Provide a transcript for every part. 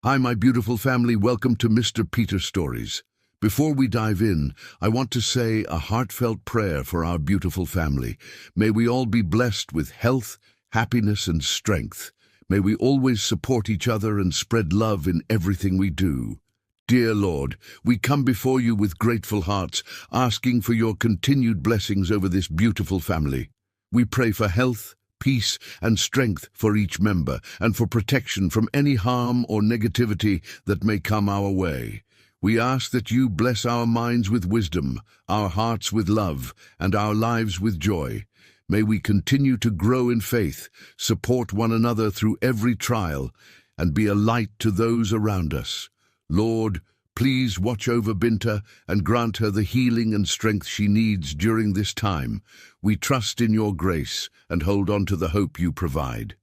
Hi, my beautiful family. Welcome to Mr. Peter Stories. Before we dive in, I want to say a heartfelt prayer for our beautiful family. May we all be blessed with health, happiness, and strength. May we always support each other and spread love in everything we do. Dear Lord, we come before you with grateful hearts, asking for your continued blessings over this beautiful family. We pray for health, peace, and strength for each member, and for protection from any harm or negativity that may come our way. We ask that you bless our minds with wisdom, our hearts with love, and our lives with joy. May we continue to grow in faith, support one another through every trial, and be a light to those around us. Lord, please watch over Binta and grant her the healing and strength she needs during this time. We trust in your grace and hold on to the hope you provide.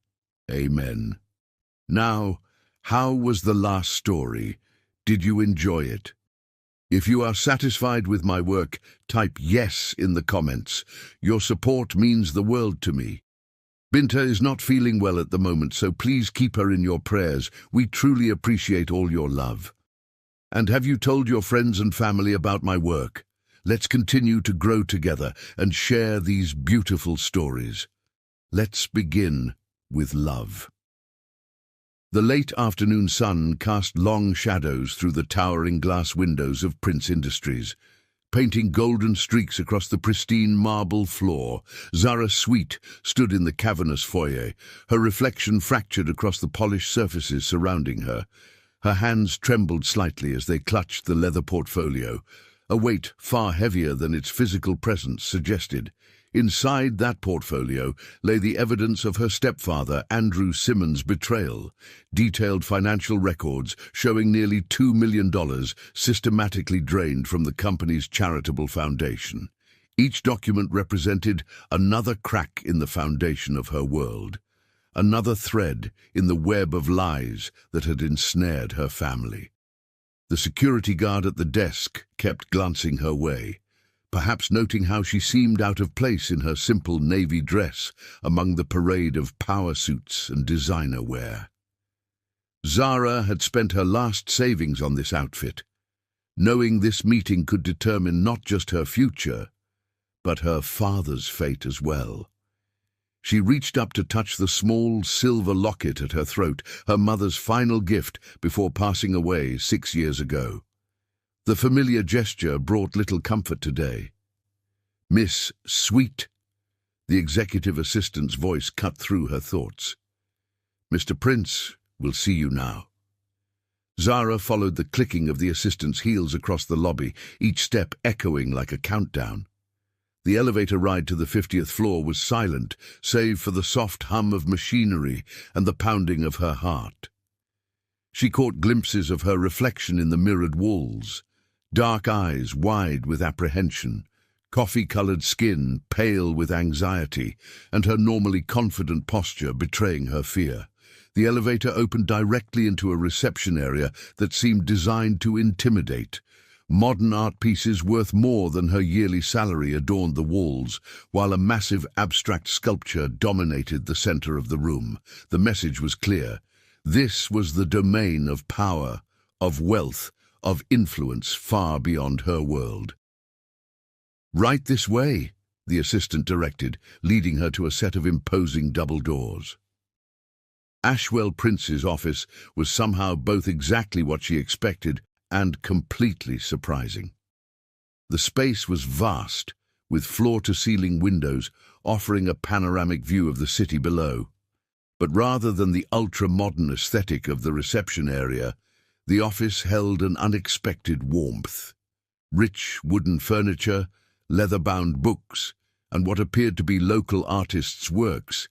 Amen. Now, how was the last story? Did you enjoy it? If you are satisfied with my work, type yes in the comments. Your support means the world to me. Binta is not feeling well at the moment, so please keep her in your prayers. We truly appreciate all your love. And have you told your friends and family about my work? Let's continue to grow together and share these beautiful stories. Let's begin with love. The late afternoon sun cast long shadows through the towering glass windows of Prince Industries, painting golden streaks across the pristine marble floor. Zara Sweet stood in the cavernous foyer, her reflection fractured across the polished surfaces surrounding her. Her hands trembled slightly as they clutched the leather portfolio, a weight far heavier than its physical presence suggested. Inside that portfolio lay the evidence of her stepfather, Andrew Simmons' betrayal, detailed financial records showing nearly $2 million systematically drained from the company's charitable foundation. Each document represented another crack in the foundation of her world, another thread in the web of lies that had ensnared her family. The security guard at the desk kept glancing her way, perhaps noting how she seemed out of place in her simple navy dress among the parade of power suits and designer wear. Zara had spent her last savings on this outfit, knowing this meeting could determine not just her future, but her father's fate as well. She reached up to touch the small silver locket at her throat, her mother's final gift before passing away 6 years ago. The familiar gesture brought little comfort today. "Miss Sweet," the executive assistant's voice cut through her thoughts. "Mr. Prince will see you now." Zara followed the clicking of the assistant's heels across the lobby, each step echoing like a countdown. The elevator ride to the 50th floor was silent, save for the soft hum of machinery and the pounding of her heart. She caught glimpses of her reflection in the mirrored walls, dark eyes wide with apprehension, coffee-colored skin pale with anxiety, and her normally confident posture betraying her fear. The elevator opened directly into a reception area that seemed designed to intimidate. Modern art pieces worth more than her yearly salary adorned the walls, while a massive abstract sculpture dominated the center of the room. The message was clear. This was the domain of power, of wealth, of influence far beyond her world. "Right this way," the assistant directed, leading her to a set of imposing double doors. Ashwell Prince's office was somehow both exactly what she expected and completely surprising. The space was vast, with floor-to-ceiling windows offering a panoramic view of the city below. But rather than the ultra-modern aesthetic of the reception area, the office held an unexpected warmth. Rich wooden furniture, leather-bound books, and what appeared to be local artists' works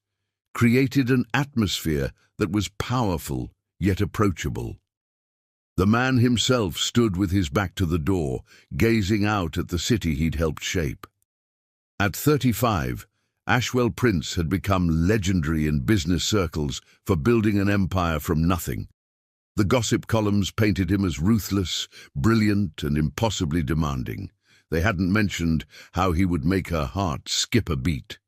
created an atmosphere that was powerful yet approachable. The man himself stood with his back to the door, gazing out at the city he'd helped shape. At 35, Ashwell Prince had become legendary in business circles for building an empire from nothing. The gossip columns painted him as ruthless, brilliant, and impossibly demanding. They hadn't mentioned how he would make her heart skip a beat.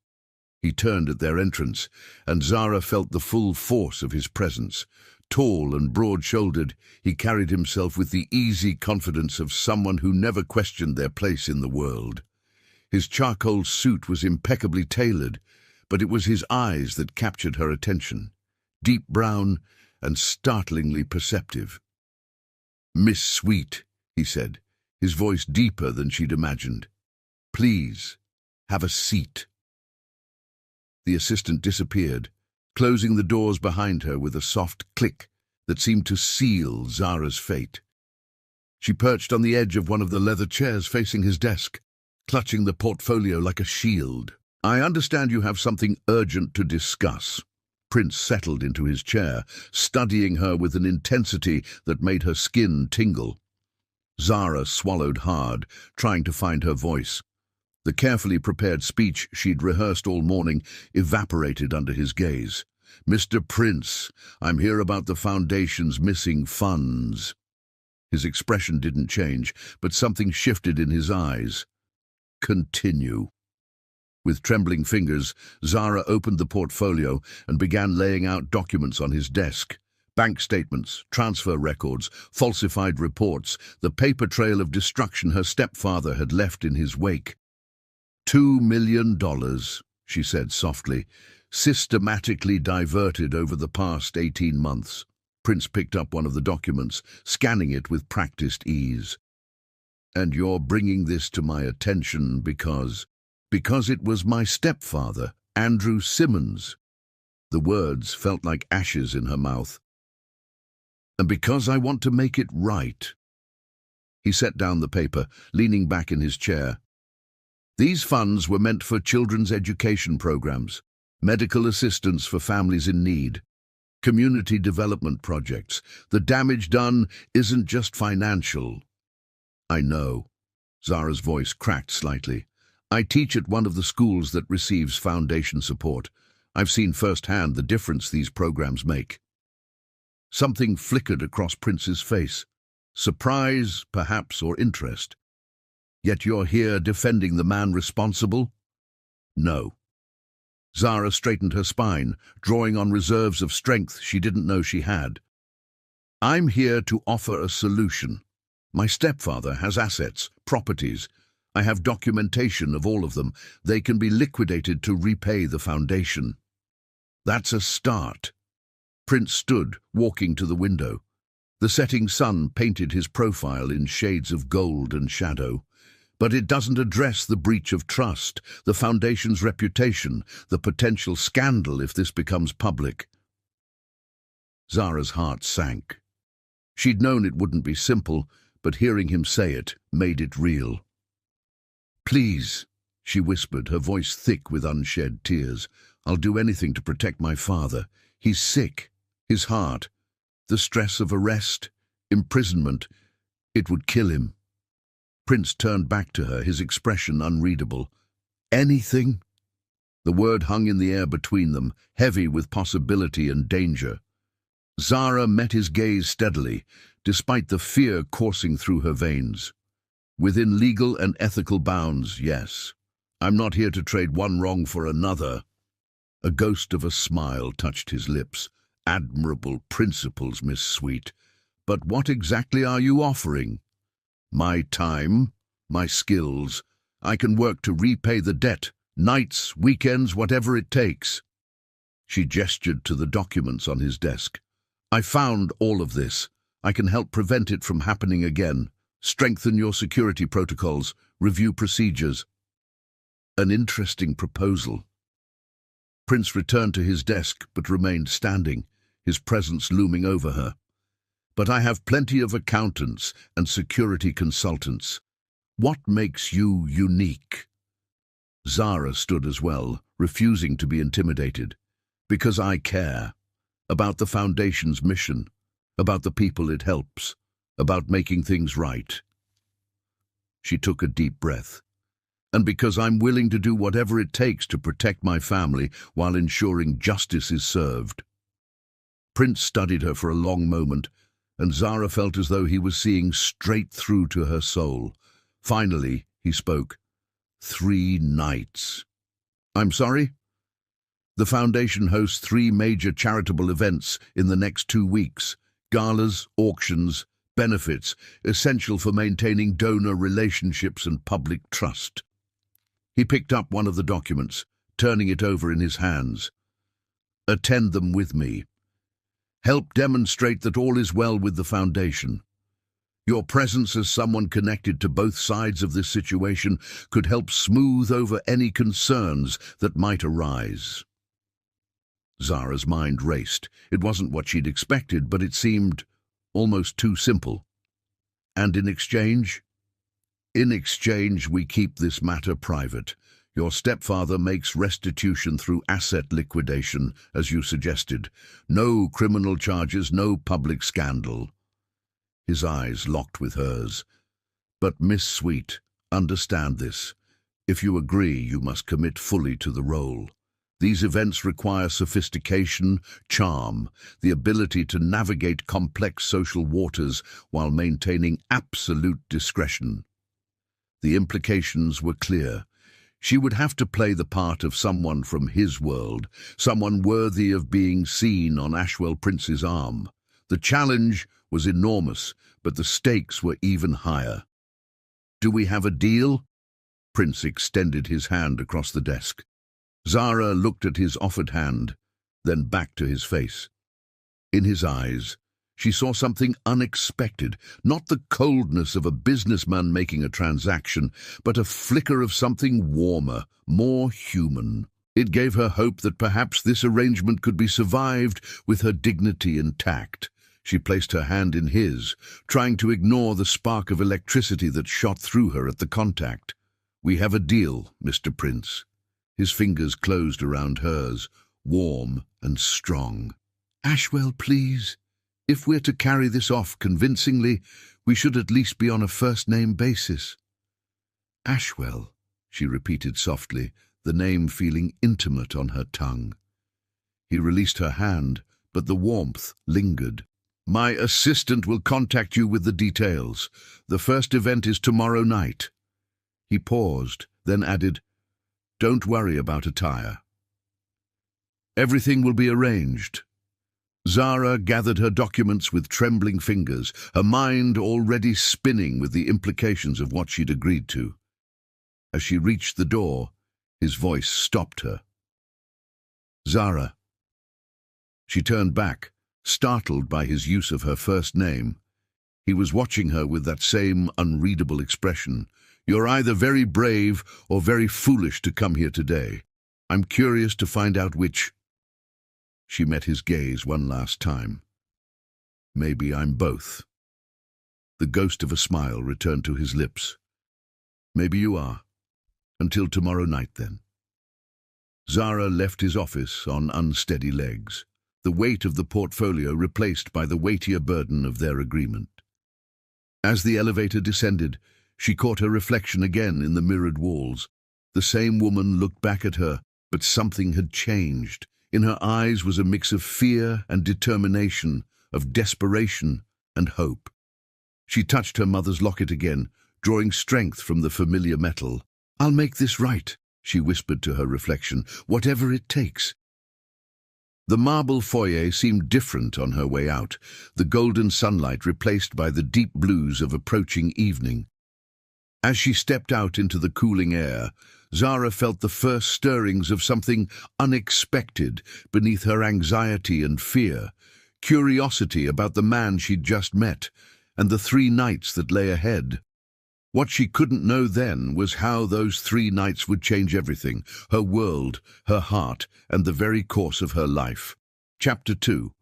He turned at their entrance, and Zara felt the full force of his presence. Tall and broad-shouldered, he carried himself with the easy confidence of someone who never questioned their place in the world. His charcoal suit was impeccably tailored, but it was his eyes that captured her attention, deep brown and startlingly perceptive. "Miss Sweet," he said, his voice deeper than she'd imagined. "Please, have a seat." The assistant disappeared, closing the doors behind her with a soft click that seemed to seal Zara's fate. She perched on the edge of one of the leather chairs facing his desk, clutching the portfolio like a shield. "I understand you have something urgent to discuss." Prince settled into his chair, studying her with an intensity that made her skin tingle. Zara swallowed hard, trying to find her voice. The carefully prepared speech she'd rehearsed all morning evaporated under his gaze. "Mr. Prince, I'm here about the Foundation's missing funds." His expression didn't change, but something shifted in his eyes. "Continue." With trembling fingers, Zara opened the portfolio and began laying out documents on his desk. Bank statements, transfer records, falsified reports, the paper trail of destruction her stepfather had left in his wake. $2 million, she said softly, systematically diverted over the past 18 months. Prince picked up one of the documents, scanning it with practiced ease. "And you're bringing this to my attention because it was my stepfather, Andrew Simmons." The words felt like ashes in her mouth. "And because I want to make it right." He set down the paper, leaning back in his chair. "These funds were meant for children's education programs, medical assistance for families in need, community development projects. The damage done isn't just financial." "I know." Zara's voice cracked slightly. "I teach at one of the schools that receives foundation support. I've seen firsthand the difference these programs make." Something flickered across Prince's face. Surprise, perhaps, or interest. "Yet you're here defending the man responsible?" "No." Zara straightened her spine, drawing on reserves of strength she didn't know she had. "I'm here to offer a solution. My stepfather has assets, properties. I have documentation of all of them. They can be liquidated to repay the Foundation." "That's a start." Prince stood, walking to the window. The setting sun painted his profile in shades of gold and shadow. "But it doesn't address the breach of trust, the Foundation's reputation, the potential scandal if this becomes public." Zara's heart sank. She'd known it wouldn't be simple, but hearing him say it made it real. "Please," she whispered, her voice thick with unshed tears. "I'll do anything to protect my father. He's sick. His heart. The stress of arrest, imprisonment. It would kill him." Prince turned back to her, his expression unreadable. "Anything?" The word hung in the air between them, heavy with possibility and danger. Zara met his gaze steadily, despite the fear coursing through her veins. "Within legal and ethical bounds, yes. I'm not here to trade one wrong for another." A ghost of a smile touched his lips. "Admirable principles, Miss Sweet. But what exactly are you offering?" "My time, my skills. I can work to repay the debt, nights, weekends, whatever it takes." She gestured to the documents on his desk. "I found all of this. I can help prevent it from happening again. Strengthen your security protocols, review procedures." An interesting proposal. Prince returned to his desk but remained standing, his presence looming over her. "But I have plenty of accountants and security consultants. What makes you unique?" Zara stood as well, refusing to be intimidated. "Because I care. About the Foundation's mission. About the people it helps. About making things right." She took a deep breath. "And because I'm willing to do whatever it takes to protect my family while ensuring justice is served." Prince studied her for a long moment, and Zara felt as though he was seeing straight through to her soul. Finally, he spoke. 3 nights. "I'm sorry?" The foundation hosts 3 major charitable events in the next 2 weeks: galas, auctions, benefits, essential for maintaining donor relationships and public trust. He picked up one of the documents, turning it over in his hands. Attend them with me. Help demonstrate that all is well with the foundation. Your presence as someone connected to both sides of this situation could help smooth over any concerns that might arise. Zara's mind raced. It wasn't what she'd expected, but it seemed almost too simple. And in exchange? In exchange, we keep this matter private. Your stepfather makes restitution through asset liquidation, as you suggested. No criminal charges, no public scandal. His eyes locked with hers. But Miss Sweet, understand this. If you agree, you must commit fully to the role. These events require sophistication, charm, the ability to navigate complex social waters while maintaining absolute discretion. The implications were clear. She would have to play the part of someone from his world, someone worthy of being seen on Ashwell Prince's arm. The challenge was enormous, but the stakes were even higher. Do we have a deal? Prince extended his hand across the desk. Zara looked at his offered hand, then back to his face. In his eyes, she saw something unexpected, not the coldness of a businessman making a transaction, but a flicker of something warmer, more human. It gave her hope that perhaps this arrangement could be survived with her dignity intact. She placed her hand in his, trying to ignore the spark of electricity that shot through her at the contact. We have a deal, Mr. Prince. His fingers closed around hers, warm and strong. Ashwell, please. If we're to carry this off convincingly, we should at least be on a first-name basis. Ashwell, she repeated softly, the name feeling intimate on her tongue. He released her hand, but the warmth lingered. My assistant will contact you with the details. The first event is tomorrow night. He paused, then added, Don't worry about attire. Everything will be arranged. Zara gathered her documents with trembling fingers, her mind already spinning with the implications of what she'd agreed to. As she reached the door, his voice stopped her. Zara. She turned back, startled by his use of her first name. He was watching her with that same unreadable expression. You're either very brave or very foolish to come here today. I'm curious to find out which. She met his gaze one last time. Maybe I'm both. The ghost of a smile returned to his lips. Maybe you are. Until tomorrow night, then. Zara left his office on unsteady legs, the weight of the portfolio replaced by the weightier burden of their agreement. As the elevator descended, she caught her reflection again in the mirrored walls. The same woman looked back at her, but something had changed. In her eyes was a mix of fear and determination, of desperation and hope. She touched her mother's locket again, drawing strength from the familiar metal. I'll make this right, she whispered to her reflection, whatever it takes. The marble foyer seemed different on her way out, the golden sunlight replaced by the deep blues of approaching evening. As she stepped out into the cooling air, Zara felt the first stirrings of something unexpected beneath her anxiety and fear, curiosity about the man she'd just met, and the 3 nights that lay ahead. What she couldn't know then was how those 3 nights would change everything, her world, her heart, and the very course of her life. Chapter 2.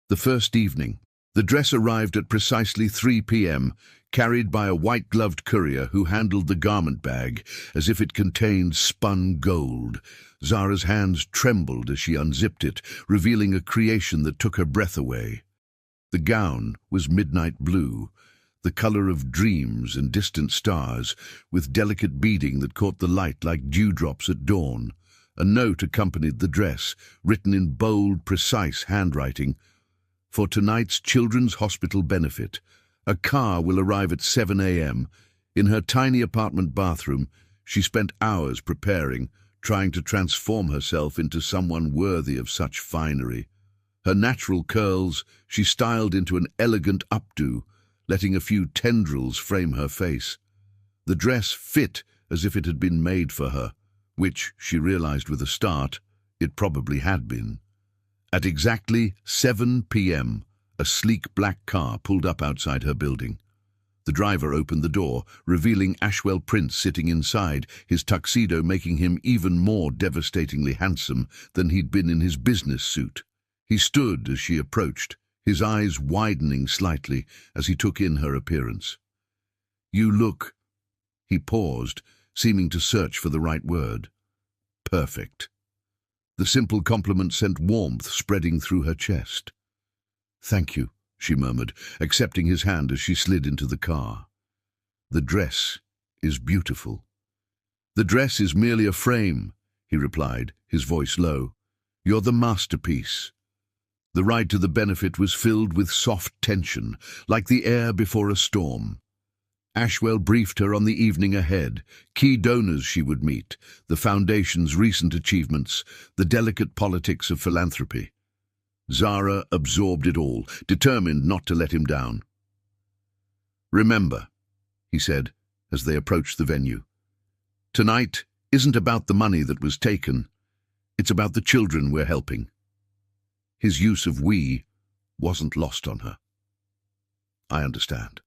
The first evening. The dress arrived at precisely 3 p.m., carried by a white-gloved courier who handled the garment bag as if it contained spun gold. Zara's hands trembled as she unzipped it, revealing a creation that took her breath away. The gown was midnight blue, the color of dreams and distant stars, with delicate beading that caught the light like dewdrops at dawn. A note accompanied the dress, written in bold, precise handwriting. For tonight's Children's Hospital benefit, a car will arrive at 7 a.m. In her tiny apartment bathroom, she spent hours preparing, trying to transform herself into someone worthy of such finery. Her natural curls she styled into an elegant updo, letting a few tendrils frame her face. The dress fit as if it had been made for her, which, she realized with a start, it probably had been. At exactly 7 p.m., a sleek black car pulled up outside her building. The driver opened the door, revealing Ashwell Prince sitting inside, his tuxedo making him even more devastatingly handsome than he'd been in his business suit. He stood as she approached, his eyes widening slightly as he took in her appearance. "You look—" He paused, seeming to search for the right word. "Perfect." The simple compliment sent warmth spreading through her chest. "Thank you," she murmured, accepting his hand as she slid into the car. "The dress is beautiful." "The dress is merely a frame," he replied, his voice low. "You're the masterpiece." The ride to the benefit was filled with soft tension, like the air before a storm. Ashwell briefed her on the evening ahead, key donors she would meet, the Foundation's recent achievements, the delicate politics of philanthropy. Zara absorbed it all, determined not to let him down. "Remember," he said, as they approached the venue, "tonight isn't about the money that was taken. It's about the children we're helping." His use of "we" wasn't lost on her. "I understand."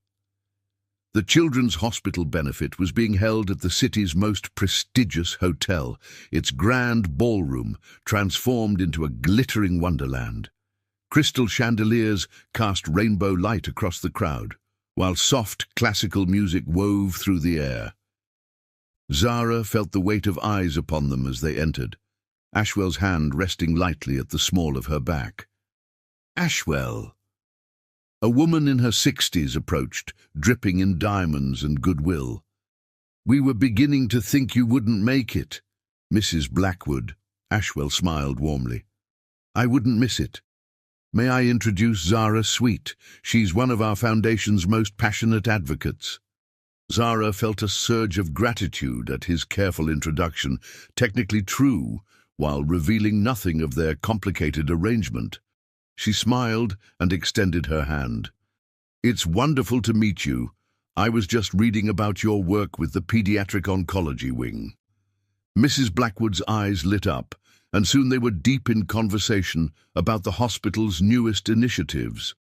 The Children's Hospital benefit was being held at the city's most prestigious hotel, its grand ballroom transformed into a glittering wonderland. Crystal chandeliers cast rainbow light across the crowd, while soft classical music wove through the air. Zara felt the weight of eyes upon them as they entered, Ashwell's hand resting lightly at the small of her back. "Ashwell!" A woman in her 60s approached, dripping in diamonds and goodwill. "We were beginning to think you wouldn't make it." "Mrs. Blackwood," Ashwell smiled warmly. "I wouldn't miss it. May I introduce Zara Sweet? She's one of our Foundation's most passionate advocates." Zara felt a surge of gratitude at his careful introduction, technically true, while revealing nothing of their complicated arrangement. She smiled and extended her hand. "It's wonderful to meet you. I was just reading about your work with the Pediatric Oncology Wing." Mrs. Blackwood's eyes lit up, and soon they were deep in conversation about the hospital's newest initiatives.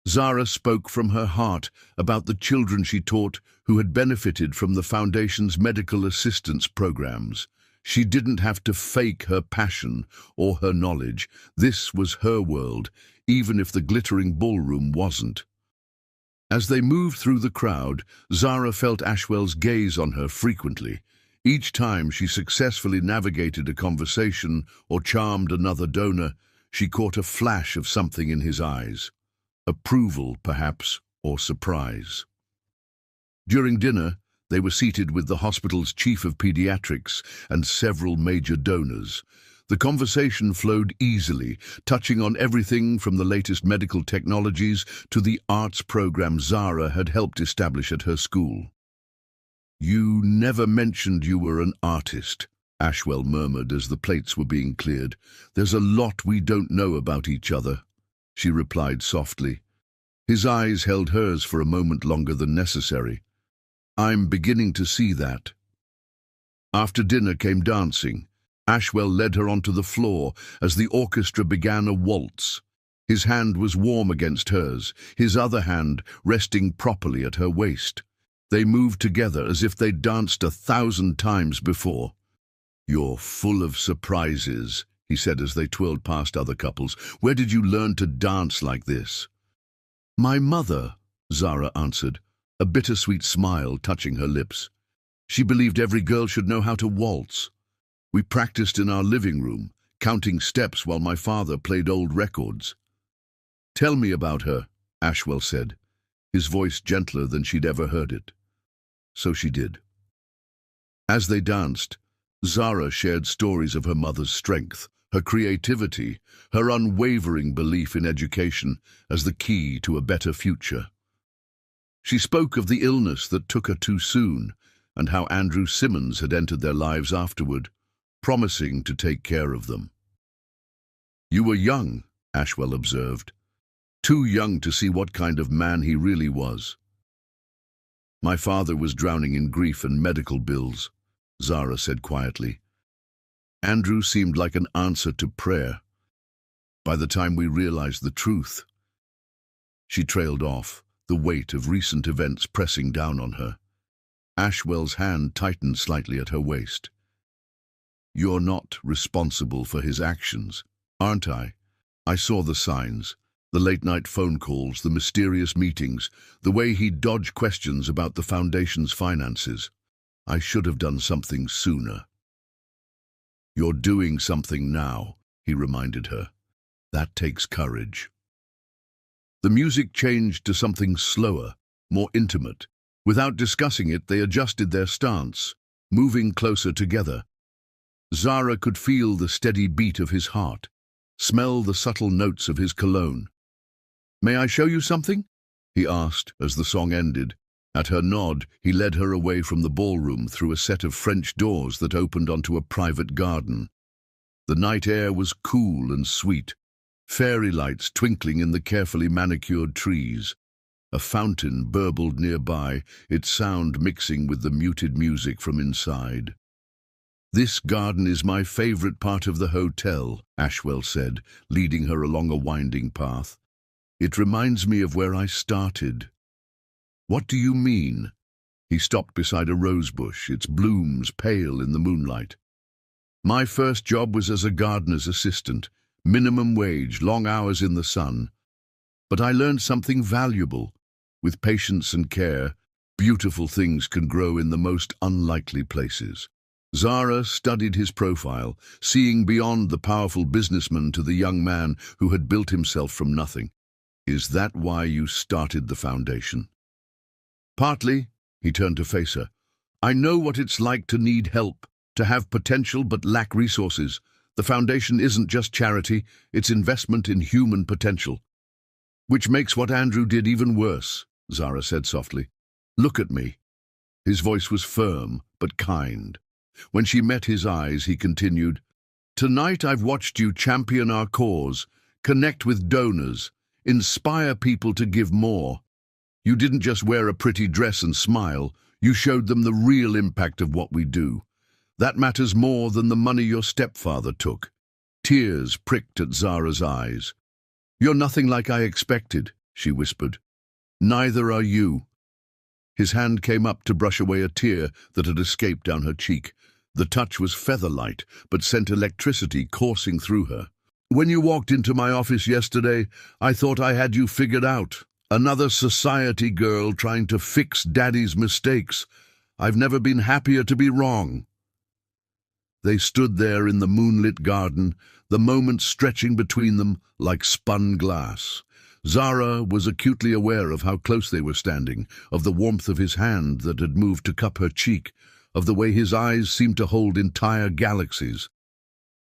Zara spoke from her heart about the children she taught who had benefited from the Foundation's medical assistance programs. She didn't have to fake her passion or her knowledge. This was her world, even if the glittering ballroom wasn't. As they moved through the crowd, Zara felt Ashwell's gaze on her frequently. Each time she successfully navigated a conversation or charmed another donor, she caught a flash of something in his eyes. Approval, perhaps, or surprise. During dinner, they were seated with the hospital's chief of pediatrics and several major donors. The conversation flowed easily, touching on everything from the latest medical technologies to the arts program Zara had helped establish at her school. "You never mentioned you were an artist," Ashwell murmured as the plates were being cleared. "There's a lot we don't know about each other," she replied softly. His eyes held hers for a moment longer than necessary. "I'm beginning to see that." After dinner came dancing. Ashwell led her onto the floor as the orchestra began a waltz. His hand was warm against hers, his other hand resting properly at her waist. They moved together as if they'd danced 1,000 times before. "You're full of surprises," he said as they twirled past other couples. "Where did you learn to dance like this?" "My mother," Zara answered, a bittersweet smile touching her lips. "She believed every girl should know how to waltz. We practiced in our living room, counting steps while my father played old records." "Tell me about her," Ashwell said, his voice gentler than she'd ever heard it. So she did. As they danced, Zara shared stories of her mother's strength, her creativity, her unwavering belief in education as the key to a better future. She spoke of the illness that took her too soon and how Andrew Simmons had entered their lives afterward, promising to take care of them. "You were young," Ashwell observed. "Too young to see what kind of man he really was." "My father was drowning in grief and medical bills," Zara said quietly. Andrew seemed like an answer to prayer. By the time we realized the truth, she trailed off, the weight of recent events pressing down on her. Ashwell's hand tightened slightly at her waist. "You're not responsible for his actions, aren't I? I saw the signs, the late-night phone calls, the mysterious meetings, the way he dodged questions about the foundation's finances. I should have done something sooner." "You're doing something now," he reminded her. "That takes courage." The music changed to something slower, more intimate. Without discussing it, they adjusted their stance, moving closer together. Zara could feel the steady beat of his heart, smell the subtle notes of his cologne. "May I show you something?" he asked as the song ended. At her nod, he led her away from the ballroom through a set of French doors that opened onto a private garden. The night air was cool and sweet, fairy lights twinkling in the carefully manicured trees. A fountain burbled nearby, its sound mixing with the muted music from inside. "This garden is my favorite part of the hotel," Ashwell said, leading her along a winding path. "It reminds me of where I started." "What do you mean?" He stopped beside a rosebush, its blooms pale in the moonlight. "My first job was as a gardener's assistant, minimum wage, long hours in the sun. But I learned something valuable. With patience and care, beautiful things can grow in the most unlikely places." Zara studied his profile, seeing beyond the powerful businessman to the young man who had built himself from nothing. "Is that why you started the foundation?" "Partly," he turned to face her. "I know what it's like to need help, to have potential but lack resources. The foundation isn't just charity, it's investment in human potential." "Which makes what Andrew did even worse," Zara said softly. "Look at me." His voice was firm but kind. When she met his eyes, he continued, "Tonight I've watched you champion our cause, connect with donors, inspire people to give more. You didn't just wear a pretty dress and smile, you showed them the real impact of what we do. That matters more than the money your stepfather took." Tears pricked at Zara's eyes. "You're nothing like I expected," she whispered. "Neither are you." His hand came up to brush away a tear that had escaped down her cheek. The touch was feather-light, but sent electricity coursing through her. "When you walked into my office yesterday, I thought I had you figured out. Another society girl trying to fix Daddy's mistakes. I've never been happier to be wrong." They stood there in the moonlit garden, the moments stretching between them like spun glass. Zara was acutely aware of how close they were standing, of the warmth of his hand that had moved to cup her cheek, of the way his eyes seemed to hold entire galaxies.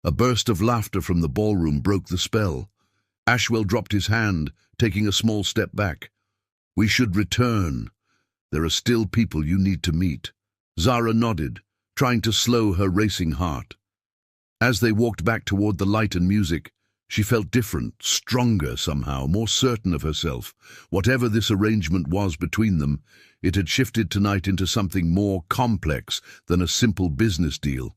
A burst of laughter from the ballroom broke the spell. Ashwell dropped his hand, taking a small step back. "We should return. There are still people you need to meet." Zara nodded, trying to slow her racing heart. As they walked back toward the light and music, she felt different, stronger somehow, more certain of herself. Whatever this arrangement was between them, it had shifted tonight into something more complex than a simple business deal.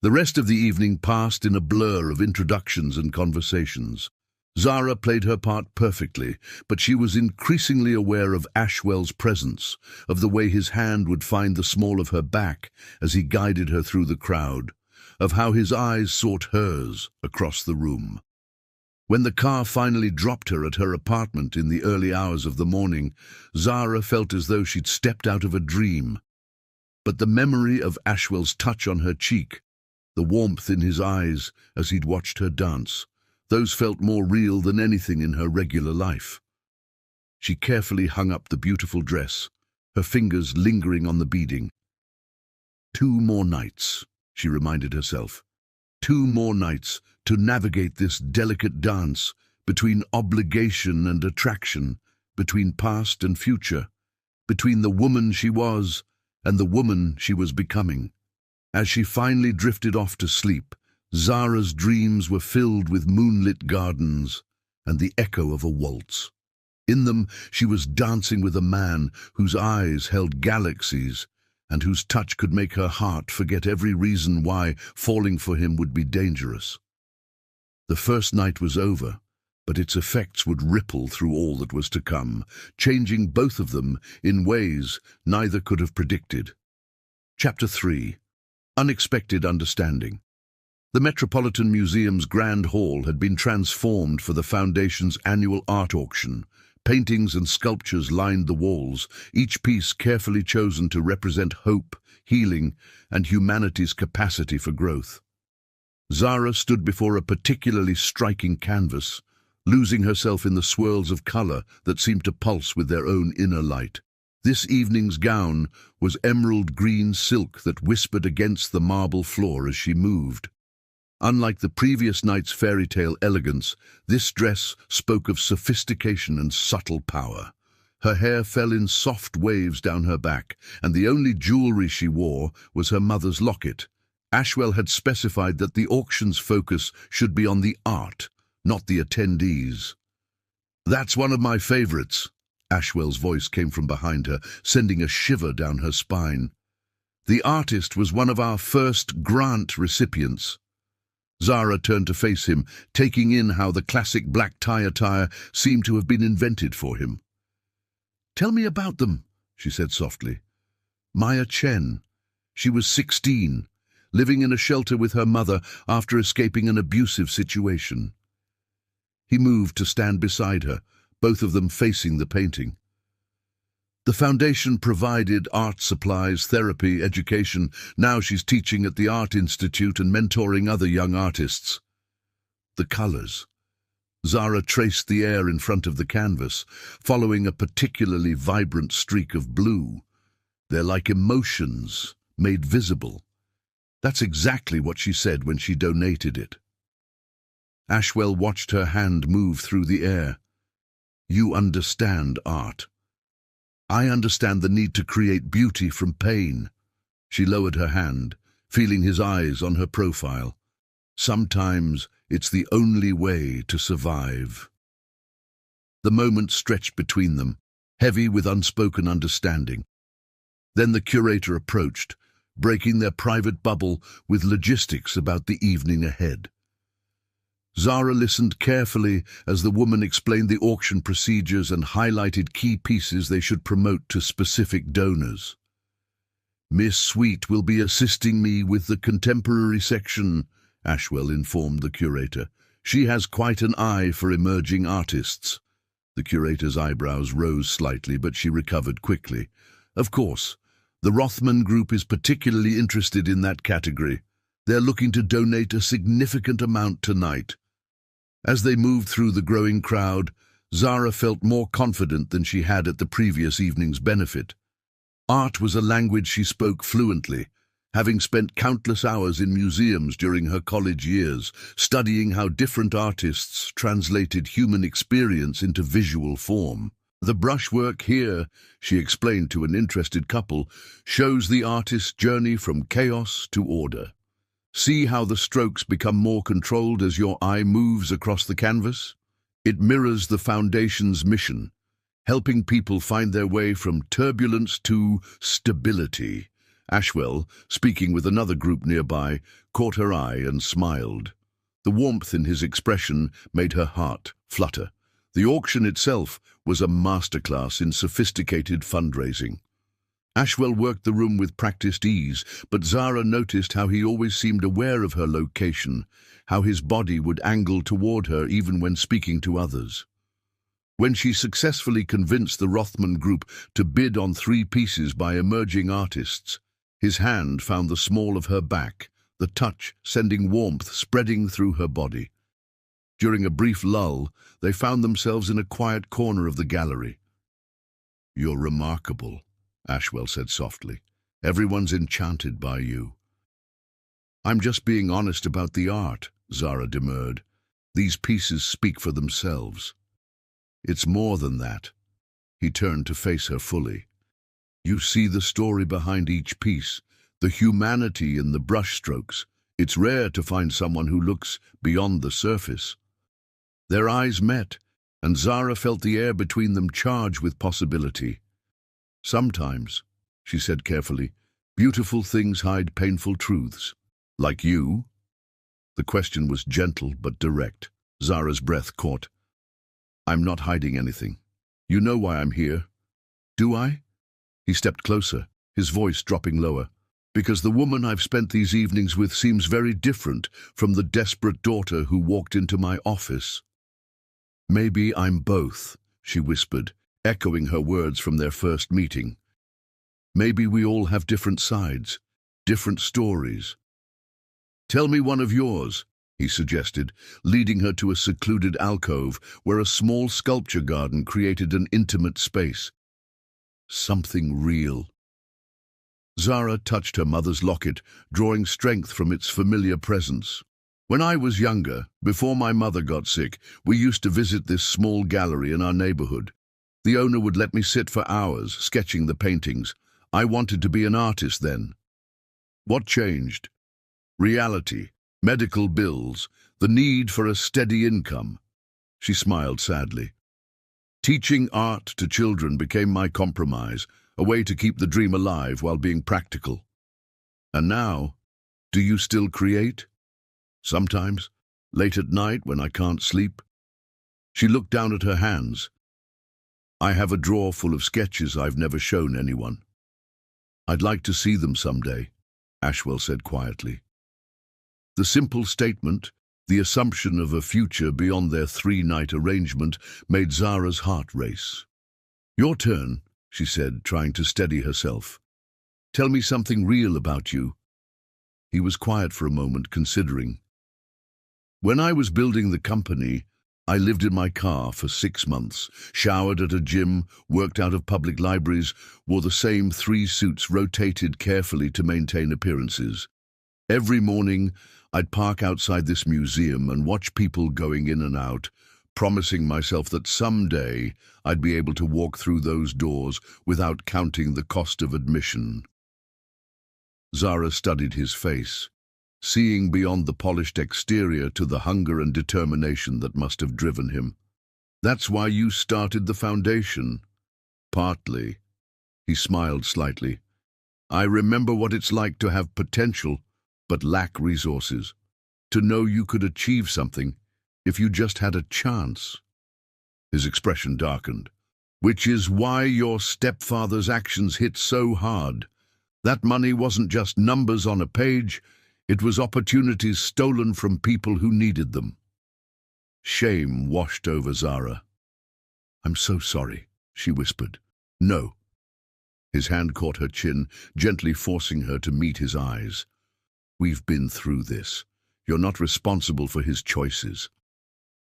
The rest of the evening passed in a blur of introductions and conversations. Zara played her part perfectly, but she was increasingly aware of Ashwell's presence, of the way his hand would find the small of her back as he guided her through the crowd, of how his eyes sought hers across the room. When the car finally dropped her at her apartment in the early hours of the morning, Zara felt as though she'd stepped out of a dream. But the memory of Ashwell's touch on her cheek, the warmth in his eyes as he'd watched her dance, those felt more real than anything in her regular life. She carefully hung up the beautiful dress, her fingers lingering on the beading. 2 more nights, she reminded herself. 2 more nights to navigate this delicate dance between obligation and attraction, between past and future, between the woman she was and the woman she was becoming. As she finally drifted off to sleep, Zara's dreams were filled with moonlit gardens and the echo of a waltz. In them, she was dancing with a man whose eyes held galaxies and whose touch could make her heart forget every reason why falling for him would be dangerous. The first night was over, but its effects would ripple through all that was to come, changing both of them in ways neither could have predicted. Chapter 3. Unexpected Understanding. The Metropolitan Museum's Grand Hall had been transformed for the Foundation's annual art auction. Paintings and sculptures lined the walls, each piece carefully chosen to represent hope, healing, and humanity's capacity for growth. Zara stood before a particularly striking canvas, losing herself in the swirls of color that seemed to pulse with their own inner light. This evening's gown was emerald green silk that whispered against the marble floor as she moved. Unlike the previous night's fairy tale elegance, this dress spoke of sophistication and subtle power. Her hair fell in soft waves down her back, and the only jewelry she wore was her mother's locket. Ashwell had specified that the auction's focus should be on the art, not the attendees. "That's one of my favorites," Ashwell's voice came from behind her, sending a shiver down her spine. "The artist was one of our first grant recipients." Zara turned to face him, taking in how the classic black tie attire seemed to have been invented for him. "Tell me about them," she said softly. "Maya Chen. She was 16, living in a shelter with her mother after escaping an abusive situation." He moved to stand beside her, both of them facing the painting. "The Foundation provided art supplies, therapy, education. Now she's teaching at the Art Institute and mentoring other young artists." The colors. Zara traced the air in front of the canvas, following a particularly vibrant streak of blue. "They're like emotions, made visible." That's exactly what she said when she donated it. Ashwell watched her hand move through the air. "You understand art." "I understand the need to create beauty from pain." She lowered her hand, feeling his eyes on her profile. "Sometimes it's the only way to survive." The moment stretched between them, heavy with unspoken understanding. Then the curator approached, breaking their private bubble with logistics about the evening ahead. Zara listened carefully as the woman explained the auction procedures and highlighted key pieces they should promote to specific donors. "Miss Sweet will be assisting me with the contemporary section," Ashwell informed the curator. "She has quite an eye for emerging artists." The curator's eyebrows rose slightly, but she recovered quickly. "Of course, the Rothman Group is particularly interested in that category. They're looking to donate a significant amount tonight." As they moved through the growing crowd, Zara felt more confident than she had at the previous evening's benefit. Art was a language she spoke fluently, having spent countless hours in museums during her college years, studying how different artists translated human experience into visual form. "The brushwork here," she explained to an interested couple, "shows the artist's journey from chaos to order. See how the strokes become more controlled as your eye moves across the canvas? It mirrors the Foundation's mission, helping people find their way from turbulence to stability." Ashwell, speaking with another group nearby, caught her eye and smiled. The warmth in his expression made her heart flutter. The auction itself was a masterclass in sophisticated fundraising. Ashwell worked the room with practiced ease, but Zara noticed how he always seemed aware of her location, how his body would angle toward her even when speaking to others. When she successfully convinced the Rothman Group to bid on 3 pieces by emerging artists, his hand found the small of her back, the touch sending warmth spreading through her body. During a brief lull, they found themselves in a quiet corner of the gallery. "You're remarkable," Ashwell said softly. "Everyone's enchanted by you." "I'm just being honest about the art," Zara demurred. "These pieces speak for themselves." "It's more than that." He turned to face her fully. "You see the story behind each piece, The humanity in the brushstrokes. It's rare to find someone who looks beyond the surface. Their eyes met, and Zara felt the air between them charged with possibility. Sometimes, she said carefully, beautiful things hide painful truths. Like you? The question was gentle but direct. Zara's breath caught. I'm not hiding anything. You know why I'm here. Do I? He stepped closer, his voice dropping lower. Because the woman I've spent these evenings with seems very different from the desperate daughter who walked into my office. Maybe I'm both, she whispered, echoing her words from their first meeting. Maybe we all have different sides, different stories. Tell me one of yours, he suggested, leading her to a secluded alcove where a small sculpture garden created an intimate space. Something real. Zara touched her mother's locket, drawing strength from its familiar presence. When I was younger, before my mother got sick, we used to visit this small gallery in our neighborhood. The owner would let me sit for hours, sketching the paintings. I wanted to be an artist then. What changed? Reality, medical bills, the need for a steady income. She smiled sadly. Teaching art to children became my compromise, a way to keep the dream alive while being practical. And now, do you still create? Sometimes, late at night when I can't sleep. She looked down at her hands. I have a drawer full of sketches I've never shown anyone. I'd like to see them someday, Ashwell said quietly. The simple statement, the assumption of a future beyond their three-night arrangement, made Zara's heart race. Your turn, she said, trying to steady herself. Tell me something real about you. He was quiet for a moment, considering. When I was building the company, I lived in my car for 6 months, showered at a gym, worked out of public libraries, wore the same 3 suits rotated carefully to maintain appearances. Every morning, I'd park outside this museum and watch people going in and out, promising myself that someday I'd be able to walk through those doors without counting the cost of admission. Zara studied his face, seeing beyond the polished exterior to the hunger and determination that must have driven him. That's why you started the foundation. Partly. He smiled slightly. I remember what it's like to have potential, but lack resources. To know you could achieve something, if you just had a chance. His expression darkened. Which is why your stepfather's actions hit so hard. That money wasn't just numbers on a page, it was opportunities stolen from people who needed them. Shame washed over Zara. I'm so sorry, she whispered. No. His hand caught her chin, gently forcing her to meet his eyes. We've been through this. You're not responsible for his choices.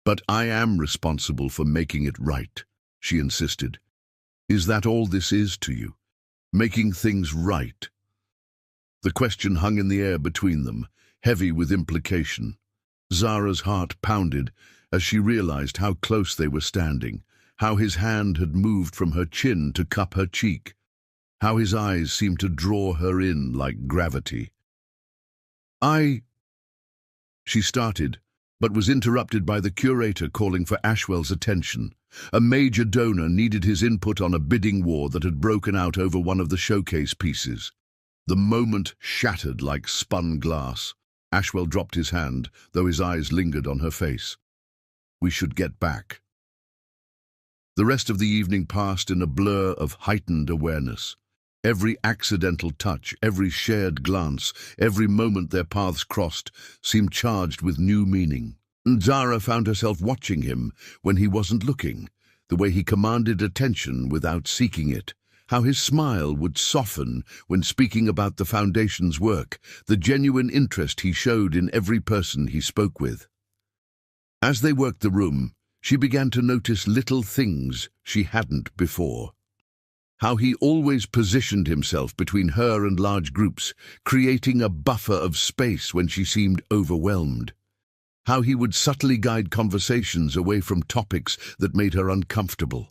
But I am responsible for making it right, she insisted. Is that all this is to you? Making things right? The question hung in the air between them, heavy with implication. Zara's heart pounded as she realized how close they were standing, how his hand had moved from her chin to cup her cheek, how his eyes seemed to draw her in like gravity. She started, but was interrupted by the curator calling for Ashwell's attention. A major donor needed his input on a bidding war that had broken out over one of the showcase pieces. The moment shattered like spun glass. Ashwell dropped his hand, though his eyes lingered on her face. We should get back. The rest of the evening passed in a blur of heightened awareness. Every accidental touch, every shared glance, every moment their paths crossed seemed charged with new meaning. Zara found herself watching him when he wasn't looking, the way he commanded attention without seeking it, how his smile would soften when speaking about the foundation's work, the genuine interest he showed in every person he spoke with. As they worked the room, she began to notice little things she hadn't before. How he always positioned himself between her and large groups, creating a buffer of space when she seemed overwhelmed. How he would subtly guide conversations away from topics that made her uncomfortable.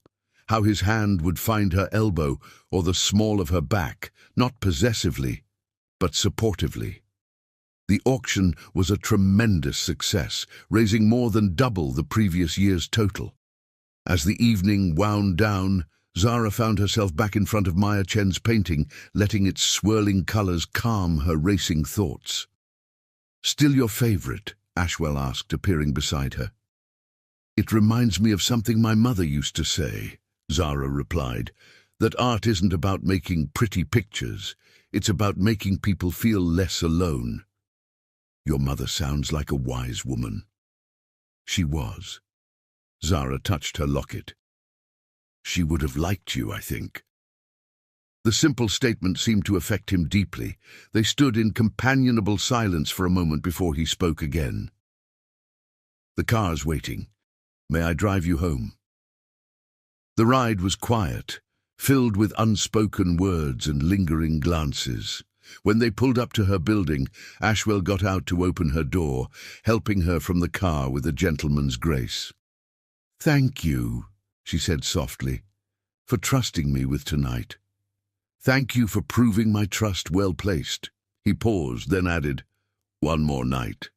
How his hand would find her elbow or the small of her back, not possessively, but supportively. The auction was a tremendous success, raising more than double the previous year's total. As the evening wound down, Zara found herself back in front of Maya Chen's painting, letting its swirling colors calm her racing thoughts. "Still your favorite?" Ashwell asked, appearing beside her. "It reminds me of something my mother used to say," Zara replied, "that art isn't about making pretty pictures, it's about making people feel less alone." "Your mother sounds like a wise woman." "She was." Zara touched her locket. "She would have liked you, I think." The simple statement seemed to affect him deeply. They stood in companionable silence for a moment before he spoke again. "The car's waiting. May I drive you home?" The ride was quiet, filled with unspoken words and lingering glances. When they pulled up to her building, Ashwell got out to open her door, helping her from the car with a gentleman's grace. "Thank you," she said softly, "for trusting me with tonight. Thank you for proving my trust well placed." He paused, then added, "One more night."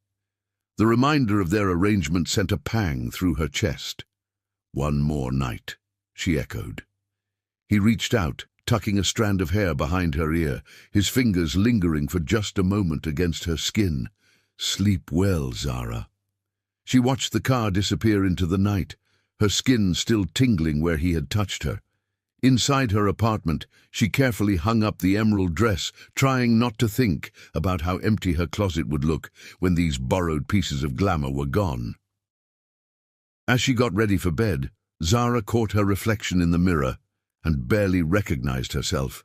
The reminder of their arrangement sent a pang through her chest. "One more night," she echoed. He reached out, tucking a strand of hair behind her ear, his fingers lingering for just a moment against her skin. "Sleep well, Zara." She watched the car disappear into the night, her skin still tingling where he had touched her. Inside her apartment, she carefully hung up the emerald dress, trying not to think about how empty her closet would look when these borrowed pieces of glamour were gone. As she got ready for bed, Zara caught her reflection in the mirror and barely recognized herself.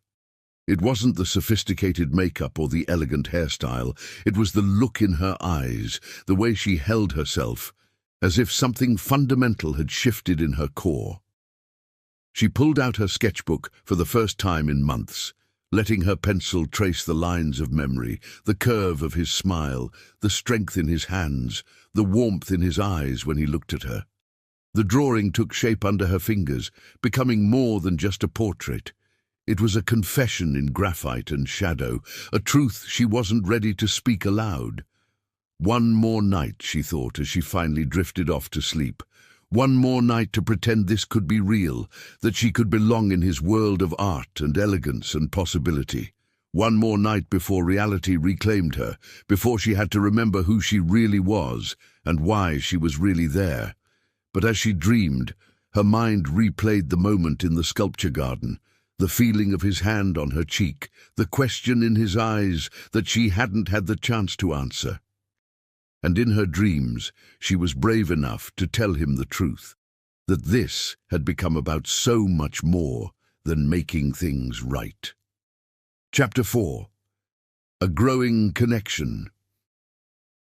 It wasn't the sophisticated makeup or the elegant hairstyle, it was the look in her eyes, the way she held herself, as if something fundamental had shifted in her core. She pulled out her sketchbook for the first time in months, letting her pencil trace the lines of memory, the curve of his smile, the strength in his hands, the warmth in his eyes when he looked at her. The drawing took shape under her fingers, becoming more than just a portrait. It was a confession in graphite and shadow, a truth she wasn't ready to speak aloud. One more night, she thought as she finally drifted off to sleep. One more night to pretend this could be real, that she could belong in his world of art and elegance and possibility. One more night before reality reclaimed her, before she had to remember who she really was and why she was really there. But as she dreamed, her mind replayed the moment in the sculpture garden, the feeling of his hand on her cheek, the question in his eyes that she hadn't had the chance to answer. And in her dreams, she was brave enough to tell him the truth, that this had become about so much more than making things right. Chapter 4. A Growing Connection.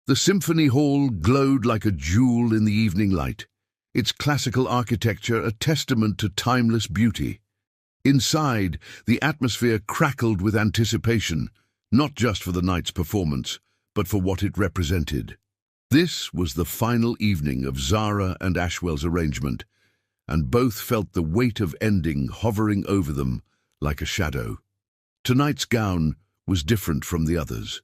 The symphony hall glowed like a jewel in the evening light, its classical architecture a testament to timeless beauty. Inside, the atmosphere crackled with anticipation, not just for the night's performance, but for what it represented. This was the final evening of Zara and Ashwell's arrangement, and both felt the weight of ending hovering over them like a shadow. Tonight's gown was different from the others,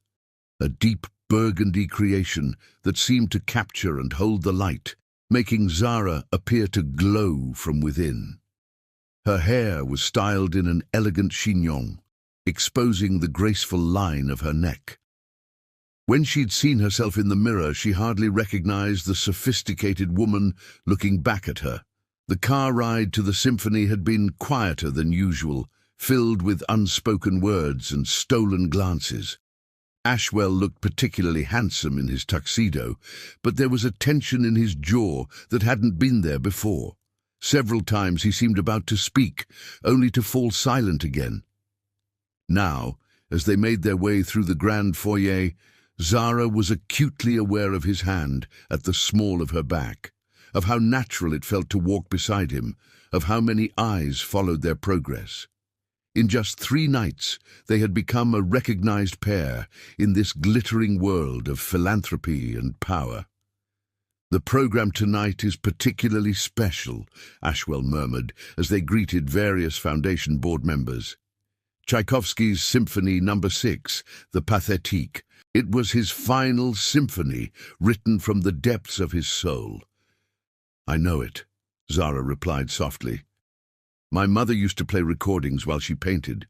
a deep burgundy creation that seemed to capture and hold the light, making Zara appear to glow from within. Her hair was styled in an elegant chignon, exposing the graceful line of her neck. When she'd seen herself in the mirror, she hardly recognized the sophisticated woman looking back at her. The car ride to the symphony had been quieter than usual, filled with unspoken words and stolen glances. Ashwell looked particularly handsome in his tuxedo, but there was a tension in his jaw that hadn't been there before. Several times he seemed about to speak, only to fall silent again. Now, as they made their way through the grand foyer, Zara was acutely aware of his hand at the small of her back, of how natural it felt to walk beside him, of how many eyes followed their progress. In just 3 nights, they had become a recognized pair in this glittering world of philanthropy and power. "The program tonight is particularly special," Ashwell murmured as they greeted various Foundation board members. Tchaikovsky's Symphony No. 6, the Pathétique. It was his final symphony, written from the depths of his soul. "I know it," Zara replied softly. "My mother used to play recordings while she painted.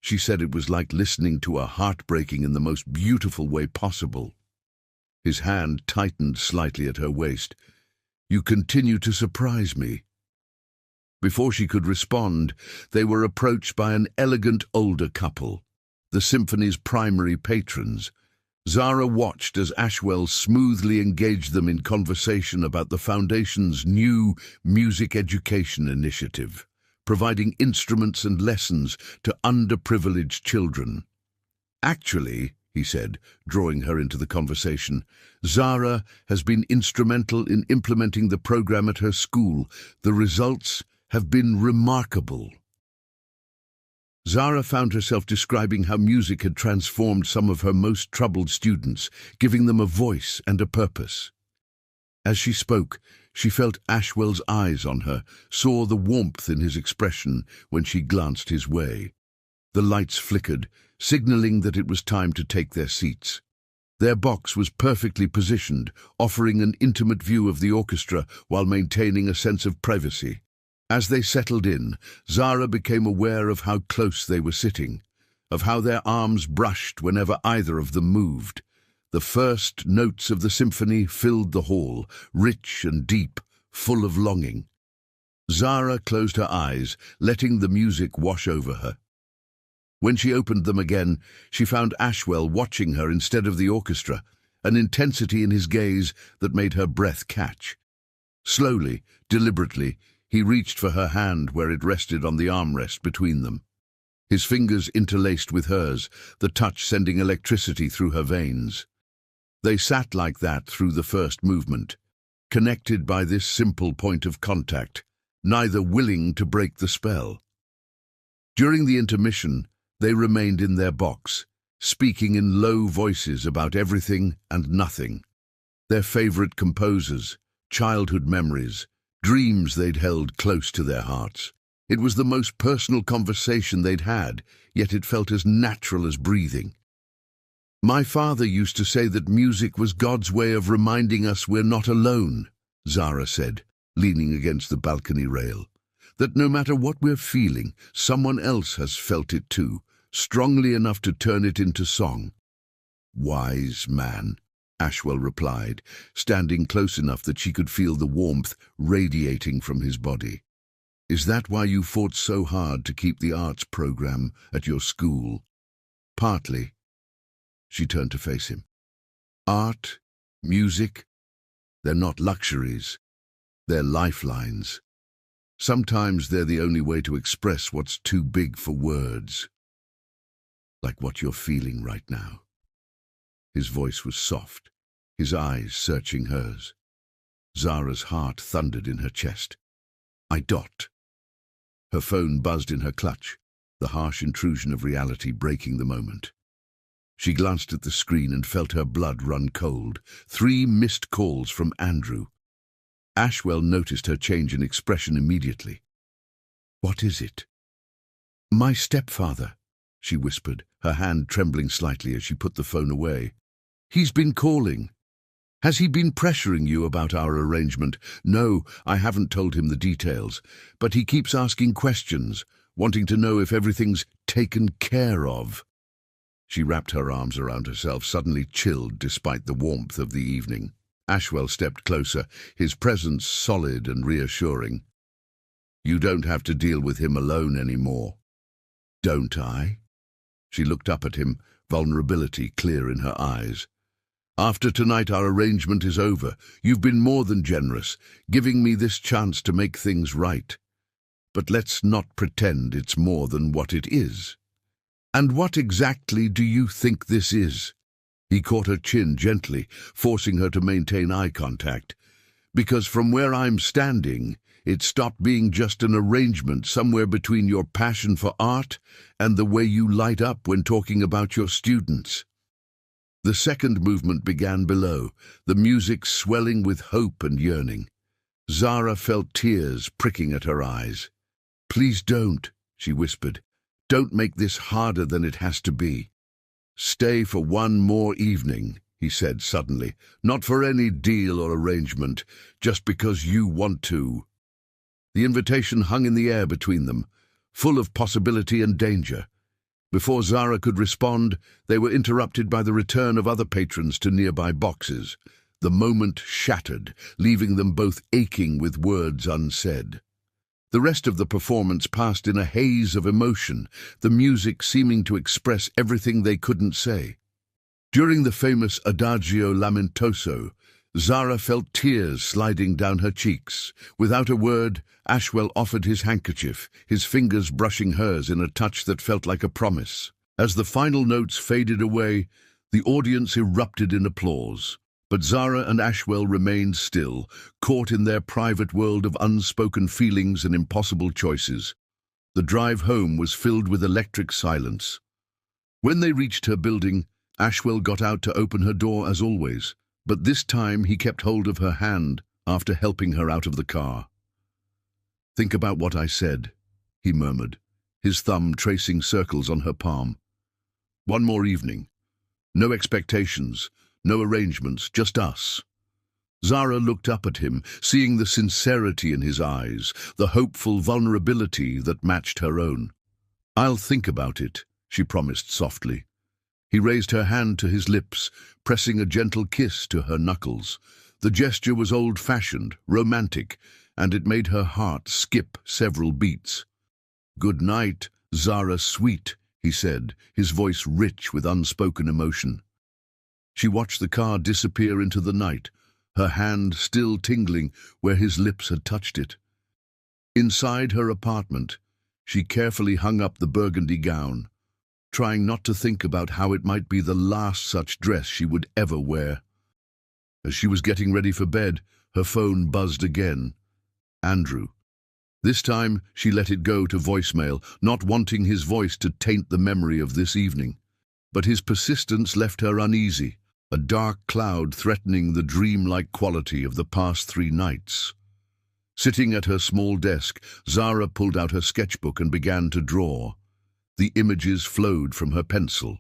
She said it was like listening to a heartbreaking in the most beautiful way possible." His hand tightened slightly at her waist. "You continue to surprise me." Before she could respond, they were approached by an elegant older couple, the symphony's primary patrons. Zara watched as Ashwell smoothly engaged them in conversation about the Foundation's new music education initiative, providing instruments and lessons to underprivileged children. "Actually," he said, drawing her into the conversation, "Zara has been instrumental in implementing the program at her school. The results have been remarkable." Zara found herself describing how music had transformed some of her most troubled students, giving them a voice and a purpose. As she spoke, she felt Ashwell's eyes on her, saw the warmth in his expression when she glanced his way. The lights flickered, signaling that it was time to take their seats. Their box was perfectly positioned, offering an intimate view of the orchestra while maintaining a sense of privacy. As they settled in, Zara became aware of how close they were sitting, of how their arms brushed whenever either of them moved. The first notes of the symphony filled the hall, rich and deep, full of longing. Zara closed her eyes, letting the music wash over her. When she opened them again, she found Ashwell watching her instead of the orchestra, an intensity in his gaze that made her breath catch. Slowly, deliberately, he reached for her hand where it rested on the armrest between them. His fingers interlaced with hers, the touch sending electricity through her veins. They sat like that through the first movement, connected by this simple point of contact, neither willing to break the spell. During the intermission, they remained in their box, speaking in low voices about everything and nothing. Their favorite composers, childhood memories, dreams they'd held close to their hearts. It was the most personal conversation they'd had, yet it felt as natural as breathing. "My father used to say that music was God's way of reminding us we're not alone," Zara said, leaning against the balcony rail. "That no matter what we're feeling, someone else has felt it too, strongly enough to turn it into song." "Wise man," Ashwell replied, standing close enough that she could feel the warmth radiating from his body. "Is that why you fought so hard to keep the arts program at your school?" "Partly." She turned to face him. "Art, music, they're not luxuries. They're lifelines. Sometimes they're the only way to express what's too big for words. Like what you're feeling right now." His voice was soft, his eyes searching hers. Zara's heart thundered in her chest. "I dot." Her phone buzzed in her clutch, the harsh intrusion of reality breaking the moment. She glanced at the screen and felt her blood run cold. 3 missed calls from Andrew. Ashwell noticed her change in expression immediately. "What is it?" "My stepfather," she whispered, her hand trembling slightly as she put the phone away. "He's been calling." "Has he been pressuring you about our arrangement?" "No, I haven't told him the details, but he keeps asking questions, wanting to know if everything's taken care of." She wrapped her arms around herself, suddenly chilled despite the warmth of the evening. Ashwell stepped closer, his presence solid and reassuring. "You don't have to deal with him alone anymore." "Don't I?" She looked up at him, vulnerability clear in her eyes. "After tonight our arrangement is over. You've been more than generous, giving me this chance to make things right. But let's not pretend it's more than what it is." "And what exactly do you think this is?" He caught her chin gently, forcing her to maintain eye contact. "Because from where I'm standing, it stopped being just an arrangement somewhere between your passion for art and the way you light up when talking about your students." The second movement began below, the music swelling with hope and yearning. Zara felt tears pricking at her eyes. "Please don't," she whispered. Don't make this harder than it has to be. Stay for one more evening, he said suddenly, not for any deal or arrangement, just because you want to. The invitation hung in the air between them, full of possibility and danger. Before Zara could respond, they were interrupted by the return of other patrons to nearby boxes. The moment shattered, leaving them both aching with words unsaid. The rest of the performance passed in a haze of emotion, the music seeming to express everything they couldn't say. During the famous Adagio Lamentoso, Zara felt tears sliding down her cheeks. Without a word, Ashwell offered his handkerchief, his fingers brushing hers in a touch that felt like a promise. As the final notes faded away, the audience erupted in applause. But Zara and Ashwell remained still, caught in their private world of unspoken feelings and impossible choices. The drive home was filled with electric silence. When they reached her building, Ashwell got out to open her door as always, but this time he kept hold of her hand after helping her out of the car. "Think about what I said," he murmured, his thumb tracing circles on her palm. "One more evening. No expectations. No arrangements, just us." Zara looked up at him, seeing the sincerity in his eyes, the hopeful vulnerability that matched her own. "I'll think about it," she promised softly. He raised her hand to his lips, pressing a gentle kiss to her knuckles. The gesture was old-fashioned, romantic, and it made her heart skip several beats. "Good night, Zara sweet," he said, his voice rich with unspoken emotion. She watched the car disappear into the night, her hand still tingling where his lips had touched it. Inside her apartment, she carefully hung up the burgundy gown, trying not to think about how it might be the last such dress she would ever wear. As she was getting ready for bed, her phone buzzed again. Andrew. This time, she let it go to voicemail, not wanting his voice to taint the memory of this evening. But his persistence left her uneasy, a dark cloud threatening the dreamlike quality of the past 3 nights. Sitting at her small desk, Zara pulled out her sketchbook and began to draw. The images flowed from her pencil.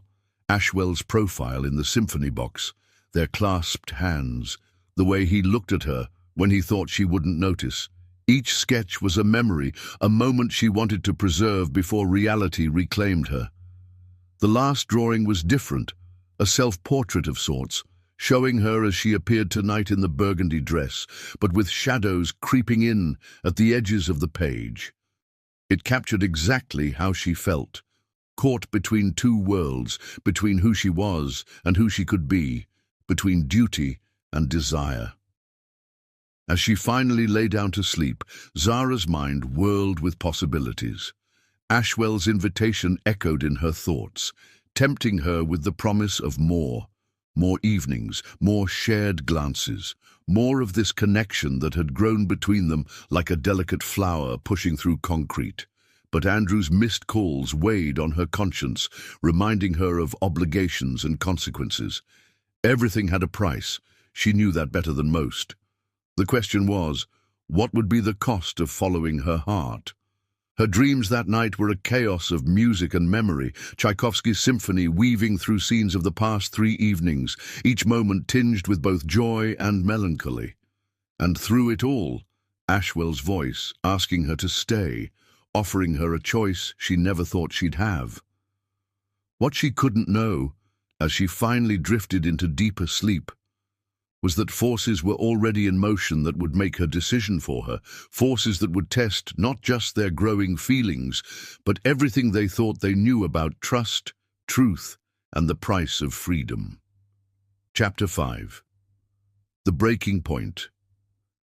Ashwell's profile in the symphony box, their clasped hands, the way he looked at her when he thought she wouldn't notice. Each sketch was a memory, a moment she wanted to preserve before reality reclaimed her. The last drawing was different, a self-portrait of sorts, showing her as she appeared tonight in the burgundy dress, but with shadows creeping in at the edges of the page. It captured exactly how she felt, caught between 2 worlds, between who she was and who she could be, between duty and desire. As she finally lay down to sleep, Zara's mind whirled with possibilities. Ashwell's invitation echoed in her thoughts, tempting her with the promise of more evenings, more shared glances, more of this connection that had grown between them like a delicate flower pushing through concrete. But Andrew's missed calls weighed on her conscience, reminding her of obligations and consequences. Everything had a price. She knew that better than most. The question was, what would be the cost of following her heart? Her dreams that night were a chaos of music and memory, Tchaikovsky's symphony weaving through scenes of the past 3 evenings, each moment tinged with both joy and melancholy. And through it all, Ashwell's voice asking her to stay, offering her a choice she never thought she'd have. What she couldn't know, as she finally drifted into deeper sleep, was that forces were already in motion that would make her decision for her, forces that would test not just their growing feelings, but everything they thought they knew about trust, truth, and the price of freedom. Chapter 5. The Breaking Point.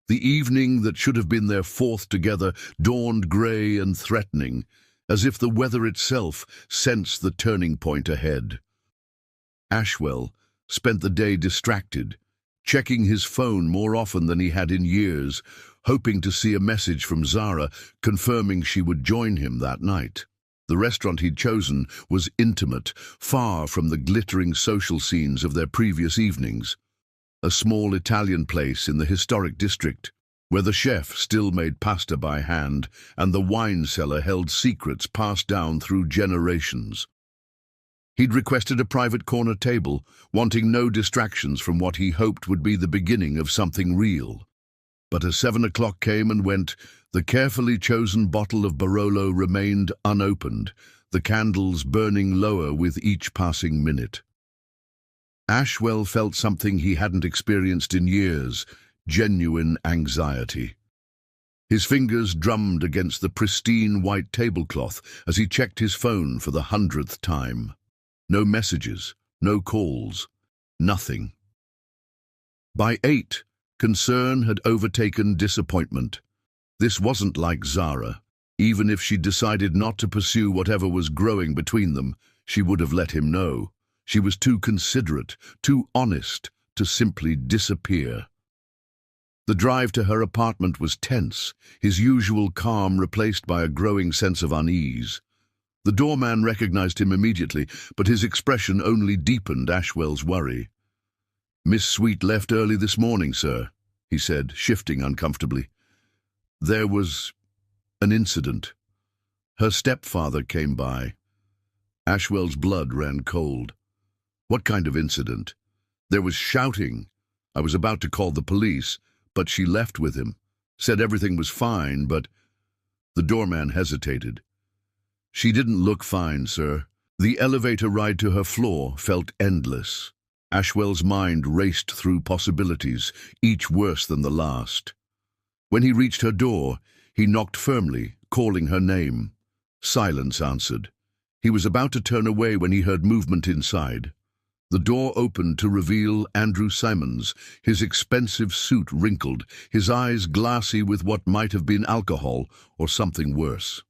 The evening that should have been their 4th together dawned grey and threatening, as if the weather itself sensed the turning point ahead. Ashwell spent the day distracted, checking his phone more often than he had in years, hoping to see a message from Zara confirming she would join him that night. The restaurant he'd chosen was intimate, far from the glittering social scenes of their previous evenings. A small Italian place in the historic district, where the chef still made pasta by hand and the wine cellar held secrets passed down through generations. He'd requested a private corner table, wanting no distractions from what he hoped would be the beginning of something real. But as 7 o'clock came and went, the carefully chosen bottle of Barolo remained unopened, the candles burning lower with each passing minute. Ashwell felt something he hadn't experienced in years, genuine anxiety. His fingers drummed against the pristine white tablecloth as he checked his phone for the 100th time. No messages, no calls, nothing. By 8, concern had overtaken disappointment. This wasn't like Zara. Even if she'd decided not to pursue whatever was growing between them, she would have let him know. She was too considerate, too honest, to simply disappear. The drive to her apartment was tense, his usual calm replaced by a growing sense of unease. The doorman recognized him immediately, but his expression only deepened Ashwell's worry. "Miss Sweet left early this morning, sir," he said, shifting uncomfortably. "There was an incident. Her stepfather came by." Ashwell's blood ran cold. "What kind of incident?" "There was shouting. I was about to call the police, but she left with him. Said everything was fine, but—" The doorman hesitated. "She didn't look fine, sir. The elevator ride to her floor felt endless." Ashwell's mind raced through possibilities, each worse than the last. When he reached her door, he knocked firmly, calling her name. Silence answered. He was about to turn away when he heard movement inside. The door opened to reveal Andrew Simons, his expensive suit wrinkled, his eyes glassy with what might have been alcohol or something worse.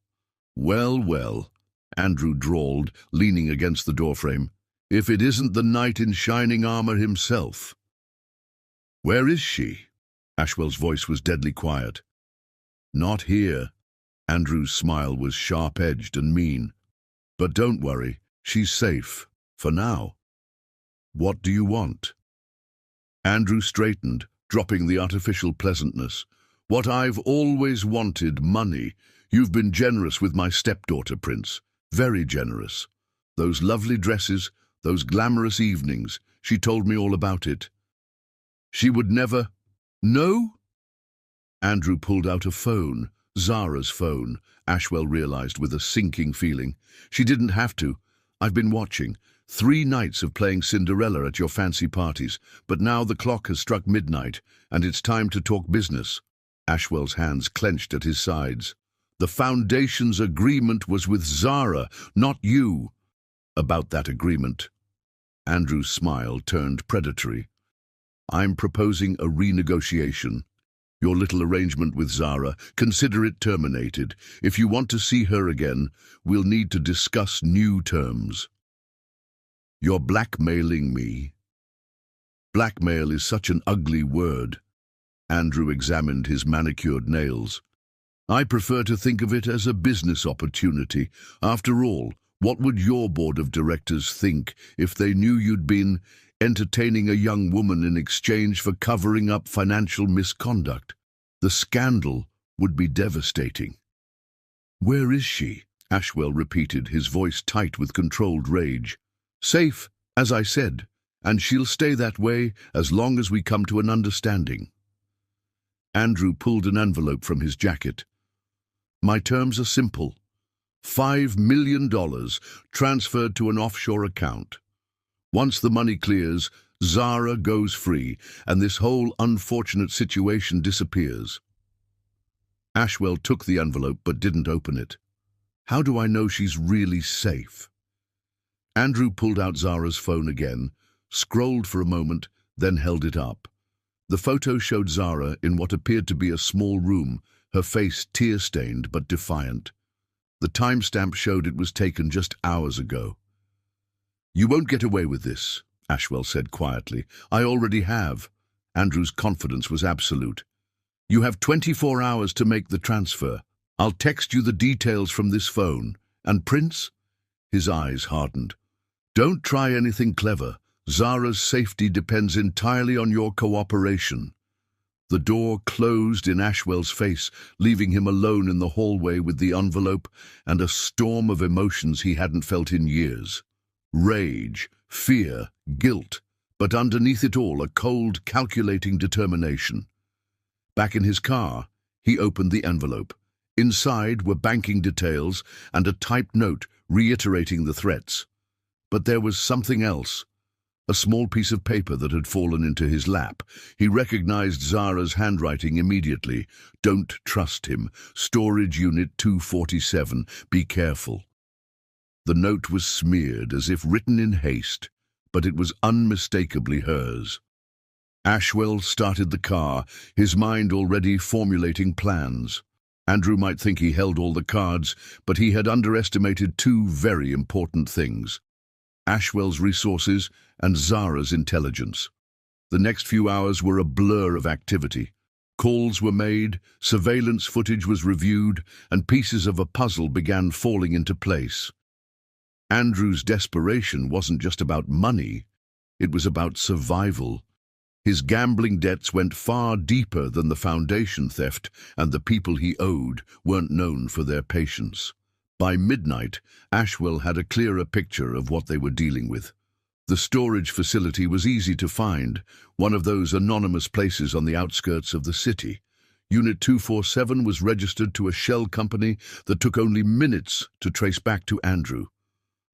"Well, well," Andrew drawled, leaning against the doorframe, "if it isn't the knight in shining armor himself." "Where is she?" Ashwell's voice was deadly quiet. "Not here." Andrew's smile was sharp-edged and mean. "But don't worry, she's safe, for now." "What do you want?" Andrew straightened, dropping the artificial pleasantness. "What I've always wanted, money. You've been generous with my stepdaughter, Prince. Very generous. Those lovely dresses, those glamorous evenings, she told me all about it. She would never—" "No?" Andrew pulled out a phone, Zara's phone, Ashwell realized with a sinking feeling. "She didn't have to. I've been watching. 3 nights of playing Cinderella at your fancy parties, but now the clock has struck midnight, and it's time to talk business." Ashwell's hands clenched at his sides. "The Foundation's agreement was with Zara, not you." "About that agreement." Andrew's smile turned predatory. "I'm proposing a renegotiation. Your little arrangement with Zara, consider it terminated. If you want to see her again, we'll need to discuss new terms." "You're blackmailing me." "Blackmail is such an ugly word." Andrew examined his manicured nails. "I prefer to think of it as a business opportunity. After all, what would your board of directors think if they knew you'd been entertaining a young woman in exchange for covering up financial misconduct? The scandal would be devastating." "Where is she?" Ashwell repeated, his voice tight with controlled rage. "Safe, as I said, and she'll stay that way as long as we come to an understanding." Andrew pulled an envelope from his jacket. "My terms are simple. $5 million transferred to an offshore account. Once the money clears, Zara goes free, and this whole unfortunate situation disappears." Ashwell took the envelope but didn't open it. "How do I know she's really safe?" Andrew pulled out Zara's phone again, scrolled for a moment, then held it up. The photo showed Zara in what appeared to be a small room, her face tear-stained but defiant. The timestamp showed it was taken just hours ago. "You won't get away with this," Ashwell said quietly. "I already have." Andrew's confidence was absolute. "You have 24 hours to make the transfer. I'll text you the details from this phone. And Prince?" His eyes hardened. "Don't try anything clever. Zara's safety depends entirely on your cooperation." The door closed in Ashwell's face, leaving him alone in the hallway with the envelope and a storm of emotions he hadn't felt in years. Rage, fear, guilt, but underneath it all a cold, calculating determination. Back in his car, he opened the envelope. Inside were banking details and a typed note reiterating the threats. But there was something else. A small piece of paper that had fallen into his lap. He recognized Zara's handwriting immediately. "Don't trust him. Storage Unit 247. Be careful." The note was smeared as if written in haste, but it was unmistakably hers. Ashwell started the car, his mind already formulating plans. Andrew might think he held all the cards, but he had underestimated two very important things: Ashwell's resources and Zara's intelligence. The next few hours were a blur of activity. Calls were made, surveillance footage was reviewed, and pieces of a puzzle began falling into place. Andrew's desperation wasn't just about money, it was about survival. His gambling debts went far deeper than the foundation theft, and the people he owed weren't known for their patience. By midnight, Ashwell had a clearer picture of what they were dealing with. The storage facility was easy to find, one of those anonymous places on the outskirts of the city. Unit 247 was registered to a shell company that took only minutes to trace back to Andrew.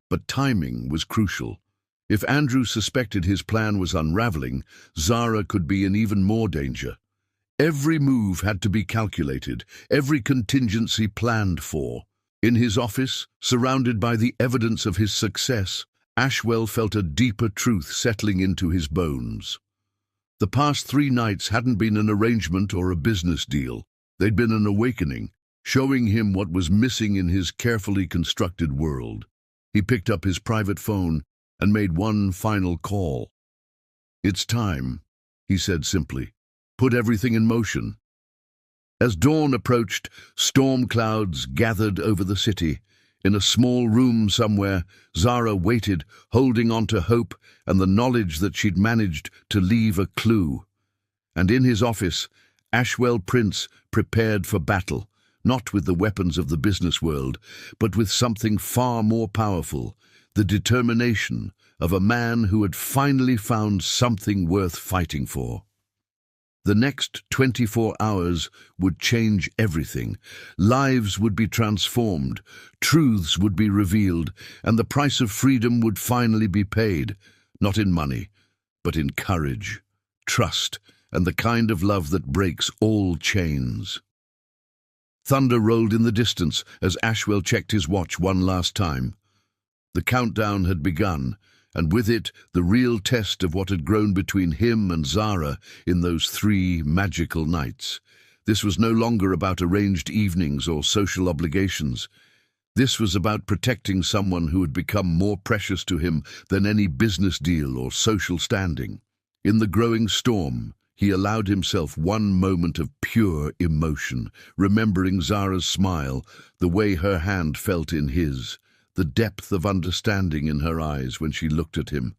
But timing was crucial. If Andrew suspected his plan was unraveling, Zara could be in even more danger. Every move had to be calculated, every contingency planned for. In his office, surrounded by the evidence of his success, Ashwell felt a deeper truth settling into his bones. The past 3 nights hadn't been an arrangement or a business deal. They'd been an awakening, showing him what was missing in his carefully constructed world. He picked up his private phone and made one final call. "It's time," he said simply. "Put everything in motion." As dawn approached, storm clouds gathered over the city. In a small room somewhere, Zara waited, holding on to hope and the knowledge that she'd managed to leave a clue. And in his office, Ashwell Prince prepared for battle, not with the weapons of the business world, but with something far more powerful, the determination of a man who had finally found something worth fighting for. The next 24 hours would change everything. Lives would be transformed, truths would be revealed, and the price of freedom would finally be paid, not in money, but in courage, trust, and the kind of love that breaks all chains. Thunder rolled in the distance as Ashwell checked his watch one last time. The countdown had begun, and with it the real test of what had grown between him and Zara in those 3 magical nights. This was no longer about arranged evenings or social obligations. This was about protecting someone who had become more precious to him than any business deal or social standing. In the growing storm, he allowed himself one moment of pure emotion, remembering Zara's smile, the way her hand felt in his, the depth of understanding in her eyes when she looked at him.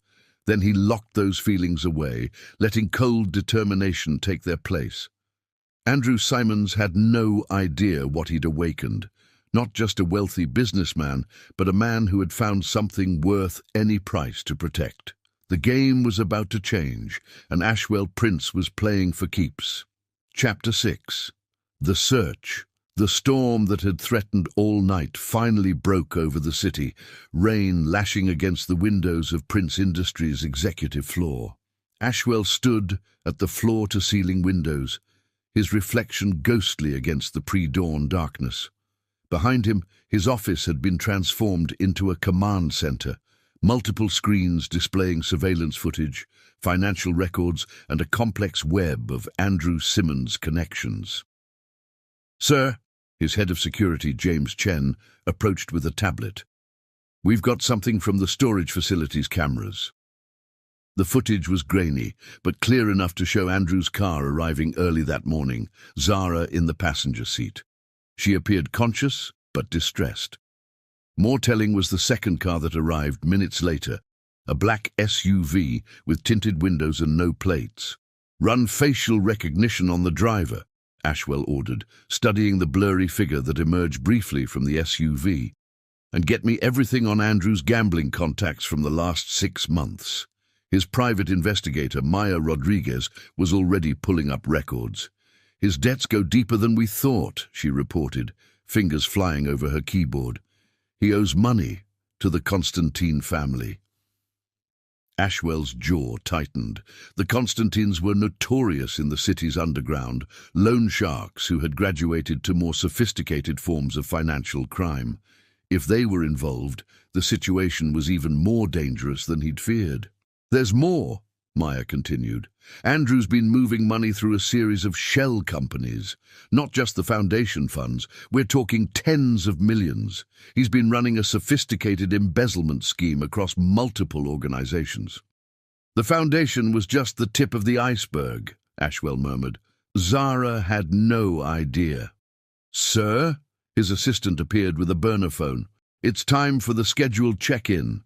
Then he locked those feelings away, letting cold determination take their place. Andrew Simons had no idea what he'd awakened. Not just a wealthy businessman, but a man who had found something worth any price to protect. The game was about to change, and Ashwell Prince was playing for keeps. Chapter 6. The Search. The storm that had threatened all night finally broke over the city, rain lashing against the windows of Prince Industries' executive floor. Ashwell stood at the floor-to-ceiling windows, his reflection ghostly against the pre-dawn darkness. Behind him, his office had been transformed into a command center, multiple screens displaying surveillance footage, financial records, and a complex web of Andrew Simmons connections. "Sir," his head of security, James Chen, approached with a tablet. "We've got something from the storage facility's cameras." The footage was grainy, but clear enough to show Andrew's car arriving early that morning, Zara in the passenger seat. She appeared conscious, but distressed. More telling was the second car that arrived minutes later, a black SUV with tinted windows and no plates. "Run facial recognition on the driver," Ashwell ordered, studying the blurry figure that emerged briefly from the SUV. "And get me everything on Andrew's gambling contacts from the last 6 months. His private investigator, Maya Rodriguez, was already pulling up records. His debts go deeper than we thought," she reported, fingers flying over her keyboard. "He owes money to the Constantine family." Ashwell's jaw tightened. The Constantines were notorious in the city's underground, loan sharks who had graduated to more sophisticated forms of financial crime. If they were involved, the situation was even more dangerous than he'd feared. "There's more," Maya continued. "Andrew's been moving money through a series of shell companies. Not just the foundation funds, we're talking tens of millions. He's been running a sophisticated embezzlement scheme across multiple organizations." "The foundation was just the tip of the iceberg," Ashwell murmured. "Zara had no idea." "Sir?" His assistant appeared with a burner phone. "It's time for the scheduled check-in."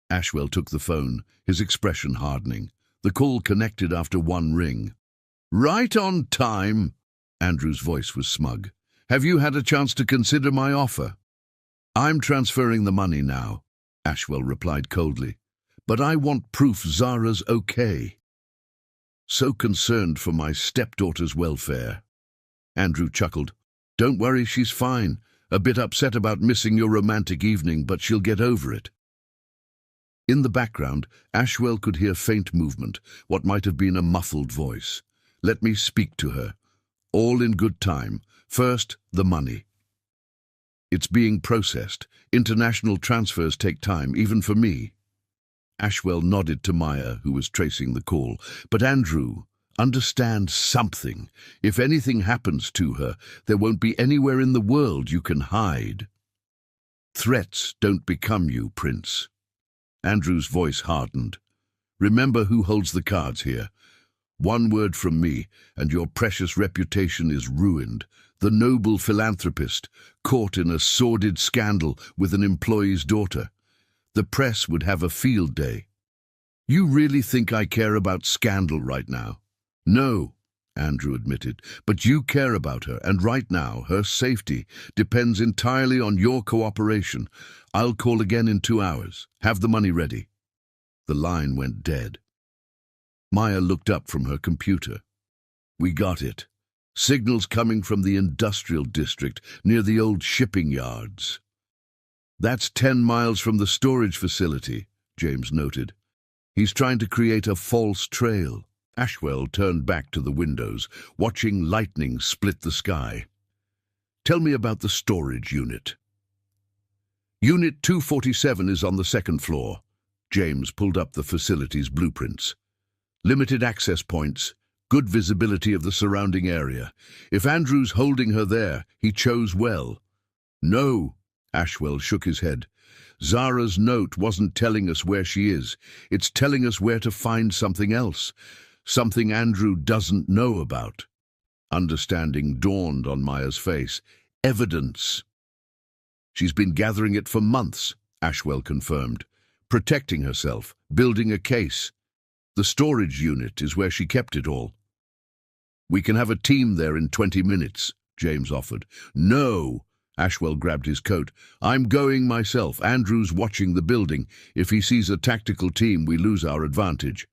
Ashwell took the phone, his expression hardening. The call connected after one ring. "Right on time." Andrew's voice was smug. "Have you had a chance to consider my offer?" "I'm transferring the money now," Ashwell replied coldly. "But I want proof Zara's okay." "So concerned for my stepdaughter's welfare." Andrew chuckled. "Don't worry, she's fine. A bit upset about missing your romantic evening, but she'll get over it." In the background, Ashwell could hear faint movement, what might have been a muffled voice. "Let me speak to her. All in good time. First, the money. It's being processed. International transfers take time, even for me." Ashwell nodded to Maya, who was tracing the call. "But Andrew, understand something. If anything happens to her, there won't be anywhere in the world you can hide. Threats don't become you, Prince." Andrew's voice hardened. "Remember who holds the cards here. One word from me, and your precious reputation is ruined. The noble philanthropist, caught in a sordid scandal with an employee's daughter. The press would have a field day." "You really think I care about scandal right now?" "No," Andrew admitted, "but you care about her, and right now her safety depends entirely on your cooperation. I'll call again in 2 hours. Have the money ready." The line went dead. Maya looked up from her computer. "We got it. Signals coming from the industrial district near the old shipping yards." "That's 10 miles from the storage facility," James noted. "He's trying to create a false trail." Ashwell turned back to the windows, watching lightning split the sky. "Tell me about the storage unit." "Unit 247 is on the 2nd floor. James pulled up the facility's blueprints. "Limited access points, good visibility of the surrounding area. If Andrew's holding her there, he chose well." "No," Ashwell shook his head. "Zara's note wasn't telling us where she is. It's telling us where to find something else. Something Andrew doesn't know about." Understanding dawned on Maya's face. "Evidence." "She's been gathering it for months," Ashwell confirmed. "Protecting herself, building a case. The storage unit is where she kept it all." "We can have a team there in 20 minutes, James offered. "No," Ashwell grabbed his coat. "I'm going myself. Andrew's watching the building. If he sees a tactical team, we lose our advantage."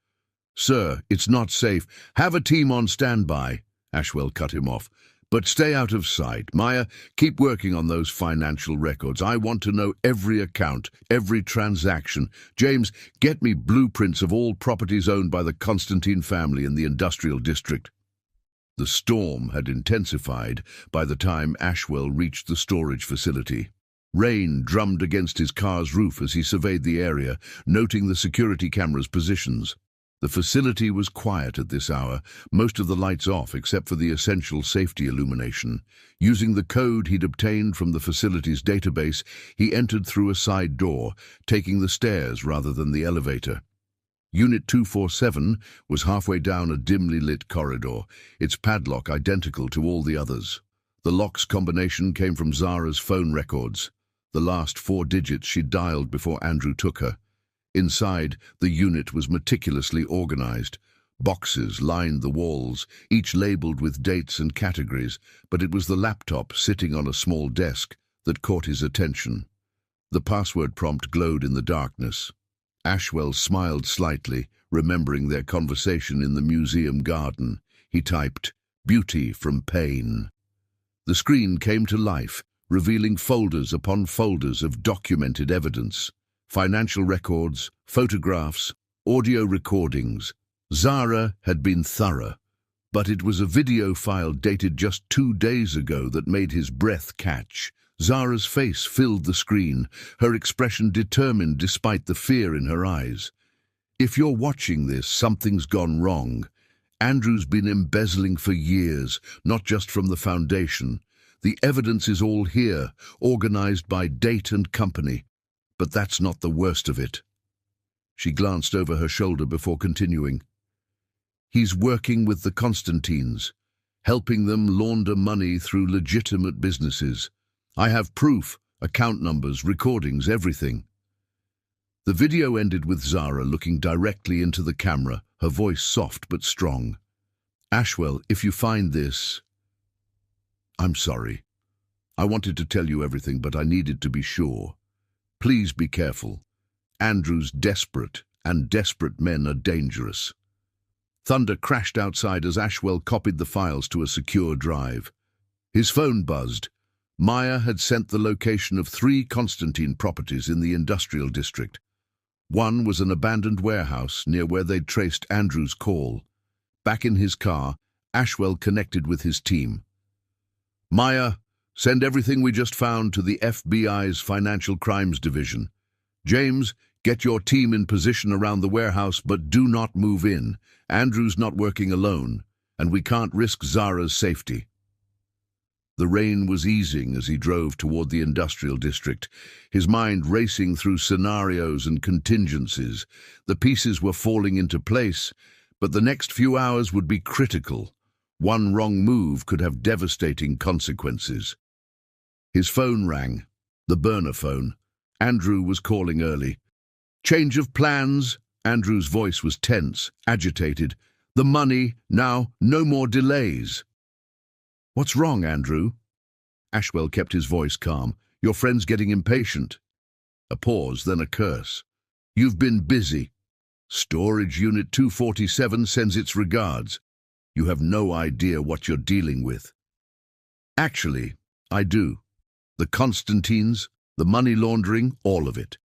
"Sir, it's not safe." "Have a team on standby," Ashwell cut him off. "But stay out of sight. Maya, keep working on those financial records. I want to know every account, every transaction. James, get me blueprints of all properties owned by the Constantine family in the industrial district." The storm had intensified by the time Ashwell reached the storage facility. Rain drummed against his car's roof as he surveyed the area, noting the security cameras' positions. The facility was quiet at this hour, most of the lights off except for the essential safety illumination. Using the code he'd obtained from the facility's database, he entered through a side door, taking the stairs rather than the elevator. Unit 247 was halfway down a dimly lit corridor, its padlock identical to all the others. The lock's combination came from Zara's phone records, the last 4 digits she'd dialed before Andrew took her. Inside, the unit was meticulously organized. Boxes lined the walls, each labeled with dates and categories, but it was the laptop sitting on a small desk that caught his attention. The password prompt glowed in the darkness. Ashwell smiled slightly, remembering their conversation in the museum garden. He typed, "Beauty from pain." The screen came to life, revealing folders upon folders of documented evidence. Financial records, photographs, audio recordings. Zara had been thorough, but it was a video file dated just 2 days ago that made his breath catch. Zara's face filled the screen, her expression determined despite the fear in her eyes. "If you're watching this, something's gone wrong. Andrew's been embezzling for years, not just from the foundation. The evidence is all here, organized by date and company. But that's not the worst of it." She glanced over her shoulder before continuing. "He's working with the Constantines, helping them launder money through legitimate businesses. I have proof, account numbers, recordings, everything." The video ended with Zara looking directly into the camera, her voice soft but strong. "Ashwell, if you find this, I'm sorry. I wanted to tell you everything, but I needed to be sure. Please be careful. Andrew's desperate, and desperate men are dangerous." Thunder crashed outside as Ashwell copied the files to a secure drive. His phone buzzed. Maya had sent the location of 3 Constantine properties in the industrial district. One was an abandoned warehouse near where they'd traced Andrew's call. Back in his car, Ashwell connected with his team. "Maya, send everything we just found to the FBI's Financial Crimes Division. James, get your team in position around the warehouse, but do not move in. Andrew's not working alone, and we can't risk Zara's safety." The rain was easing as he drove toward the industrial district, his mind racing through scenarios and contingencies. The pieces were falling into place, but the next few hours would be critical. One wrong move could have devastating consequences. His phone rang, the burner phone. Andrew was calling early. "Change of plans?" Andrew's voice was tense, agitated. "The money, now, no more delays." "What's wrong, Andrew?" Ashwell kept his voice calm. "Your friend's getting impatient." A pause, then a curse. "You've been busy. Storage Unit 247 sends its regards. You have no idea what you're dealing with." "Actually, I do. The Constantines, the money laundering, all of it.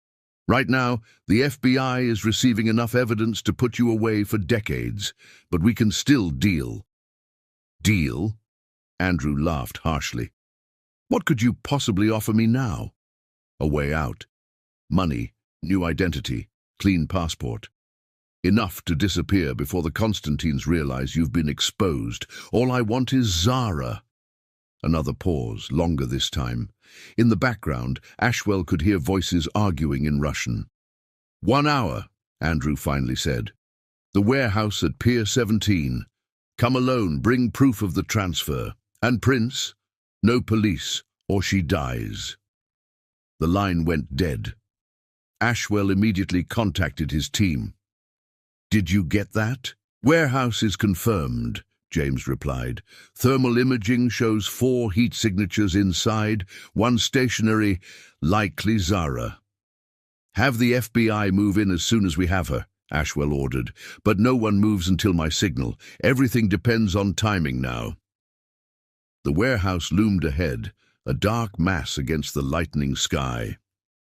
Right now, the FBI is receiving enough evidence to put you away for decades, but we can still deal." "Deal?" Andrew laughed harshly. "What could you possibly offer me now?" "A way out. Money, new identity, clean passport. Enough to disappear before the Constantines realize you've been exposed. All I want is Zara." Another pause, longer this time. In the background, Ashwell could hear voices arguing in Russian. "1 hour," Andrew finally said. "The warehouse at Pier 17. Come alone, bring proof of the transfer. And Prince, no police, or she dies." The line went dead. Ashwell immediately contacted his team. "Did you get that?" "Warehouse is confirmed," James replied. "Thermal imaging shows 4 heat signatures inside, 1 stationary, likely Zara." "Have the FBI move in as soon as we have her," Ashwell ordered. "But no one moves until my signal. Everything depends on timing now." The warehouse loomed ahead, a dark mass against the lightening sky.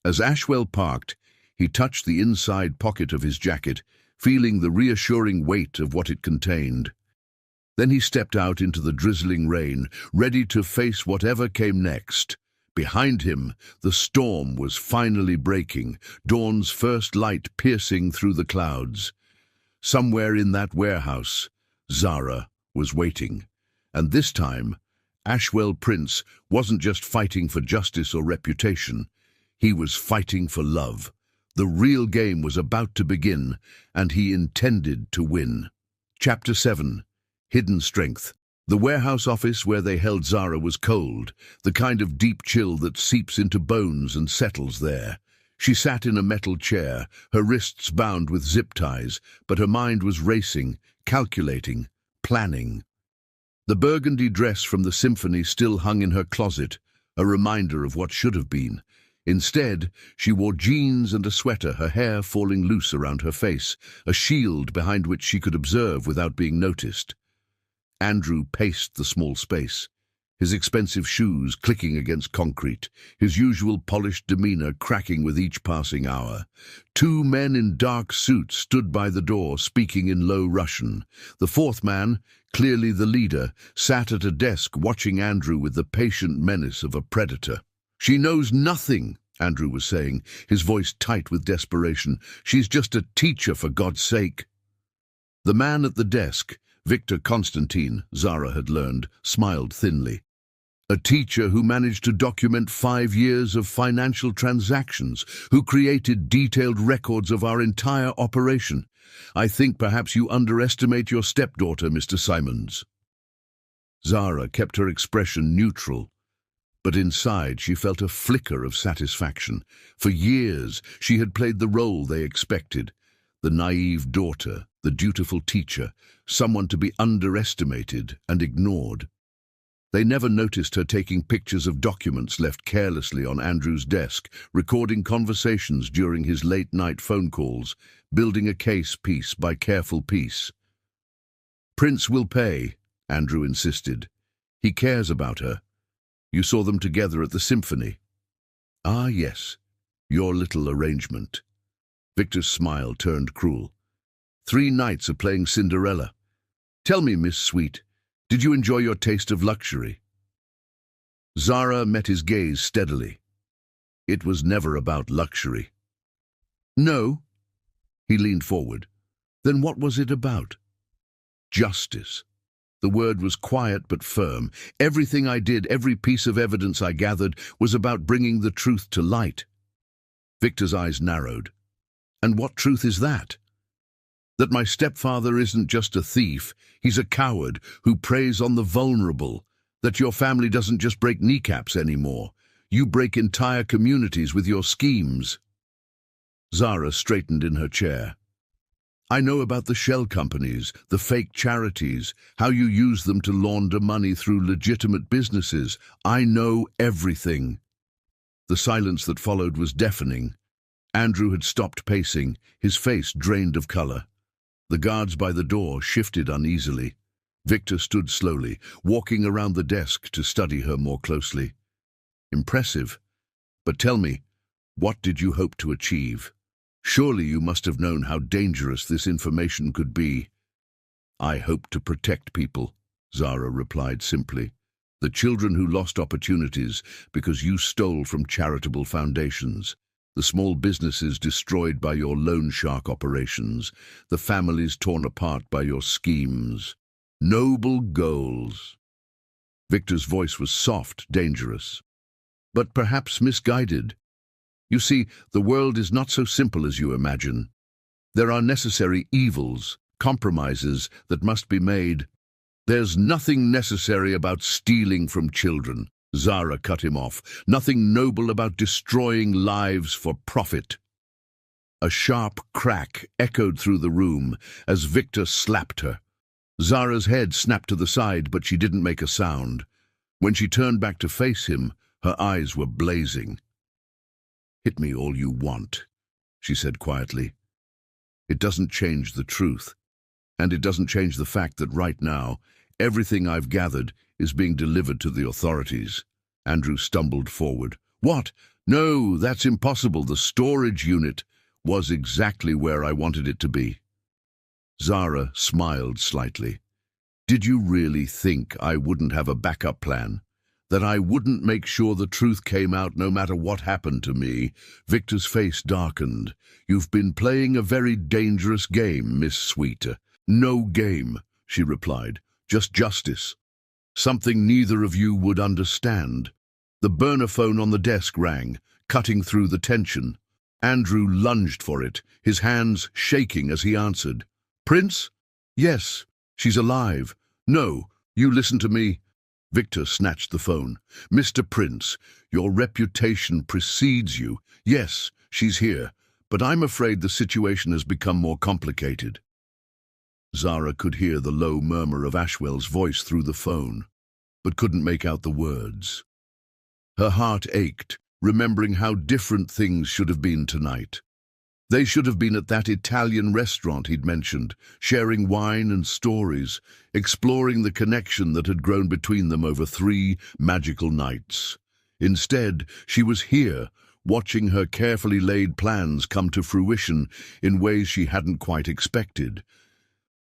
As Ashwell parked, he touched the inside pocket of his jacket, feeling the reassuring weight of what it contained. Then he stepped out into the drizzling rain, ready to face whatever came next. Behind him, the storm was finally breaking, dawn's first light piercing through the clouds. Somewhere in that warehouse, Zara was waiting. And this time, Ashwell Prince wasn't just fighting for justice or reputation. He was fighting for love. The real game was about to begin, and he intended to win. Chapter 7. Hidden Strength. The warehouse office where they held Zara was cold, the kind of deep chill that seeps into bones and settles there. She sat in a metal chair, her wrists bound with zip ties, but her mind was racing, calculating, planning. The burgundy dress from the symphony still hung in her closet, a reminder of what should have been. Instead, she wore jeans and a sweater, her hair falling loose around her face, a shield behind which she could observe without being noticed. Andrew paced the small space, his expensive shoes clicking against concrete, his usual polished demeanor cracking with each passing hour. Two men in dark suits stood by the door, speaking in low Russian. The fourth man, clearly the leader, sat at a desk watching Andrew with the patient menace of a predator. "She knows nothing," Andrew was saying, his voice tight with desperation. "She's just a teacher, for God's sake." The man at the desk, Victor Constantine, Zara had learned, smiled thinly. A teacher who managed to document 5 years of financial transactions, who created detailed records of our entire operation. "I think perhaps you underestimate your stepdaughter, Mr. Simons." Zara kept her expression neutral, but inside she felt a flicker of satisfaction. For years she had played the role they expected, the naive daughter, the dutiful teacher, someone to be underestimated and ignored. They never noticed her taking pictures of documents left carelessly on Andrew's desk, recording conversations during his late-night phone calls, building a case piece by careful piece. "Prince will pay," Andrew insisted. "He cares about her. You saw them together at the symphony." "Ah, yes, your little arrangement." Victor's smile turned cruel. 3 nights of playing Cinderella. "Tell me, Miss Sweet, did you enjoy your taste of luxury?" Zara met his gaze steadily. "It was never about luxury." "No?" He leaned forward. "Then what was it about?" "Justice." The word was quiet but firm. "Everything I did, every piece of evidence I gathered, was about bringing the truth to light." Victor's eyes narrowed. "And what truth is that?" "That my stepfather isn't just a thief, he's a coward who preys on the vulnerable. That your family doesn't just break kneecaps anymore. You break entire communities with your schemes." Zara straightened in her chair. "I know about the shell companies, the fake charities, how you use them to launder money through legitimate businesses. I know everything." The silence that followed was deafening. Andrew had stopped pacing, his face drained of color. The guards by the door shifted uneasily. Victor stood slowly, walking around the desk to study her more closely. "Impressive. But tell me, what did you hope to achieve? Surely you must have known how dangerous this information could be." "I hope to protect people," Zara replied simply. "The children who lost opportunities because you stole from charitable foundations. The small businesses destroyed by your loan shark operations. The families torn apart by your schemes. Noble goals." Victor's voice was soft, dangerous, but perhaps misguided. "You see, the world is not so simple as you imagine. There are necessary evils, compromises that must be made." "There's nothing necessary about stealing from children," Zara cut him off. "Nothing noble about destroying lives for profit." A sharp crack echoed through the room as Victor slapped her. Zara's head snapped to the side, but she didn't make a sound. When she turned back to face him, her eyes were blazing. "Hit me all you want," she said quietly. "It doesn't change the truth, and it doesn't change the fact that right now, everything I've gathered is being delivered to the authorities." Andrew stumbled forward. "What? No, that's impossible. The storage unit was exactly where I wanted it to be." Zara smiled slightly. "Did you really think I wouldn't have a backup plan? That I wouldn't make sure the truth came out no matter what happened to me?" Victor's face darkened. "You've been playing a very dangerous game, Miss Sweet." "No game," she replied. "Just justice. Something neither of you would understand." The burner phone on the desk rang, cutting through the tension. Andrew lunged for it, his hands shaking as he answered. "Prince? Yes, she's alive. No, you listen to me." Victor snatched the phone. "Mr. Prince, your reputation precedes you. Yes, she's here, but I'm afraid the situation has become more complicated." Zara could hear the low murmur of Ashwell's voice through the phone, but couldn't make out the words. Her heart ached, remembering how different things should have been tonight. They should have been at that Italian restaurant he'd mentioned, sharing wine and stories, exploring the connection that had grown between them over 3 magical nights. Instead, she was here, watching her carefully laid plans come to fruition in ways she hadn't quite expected.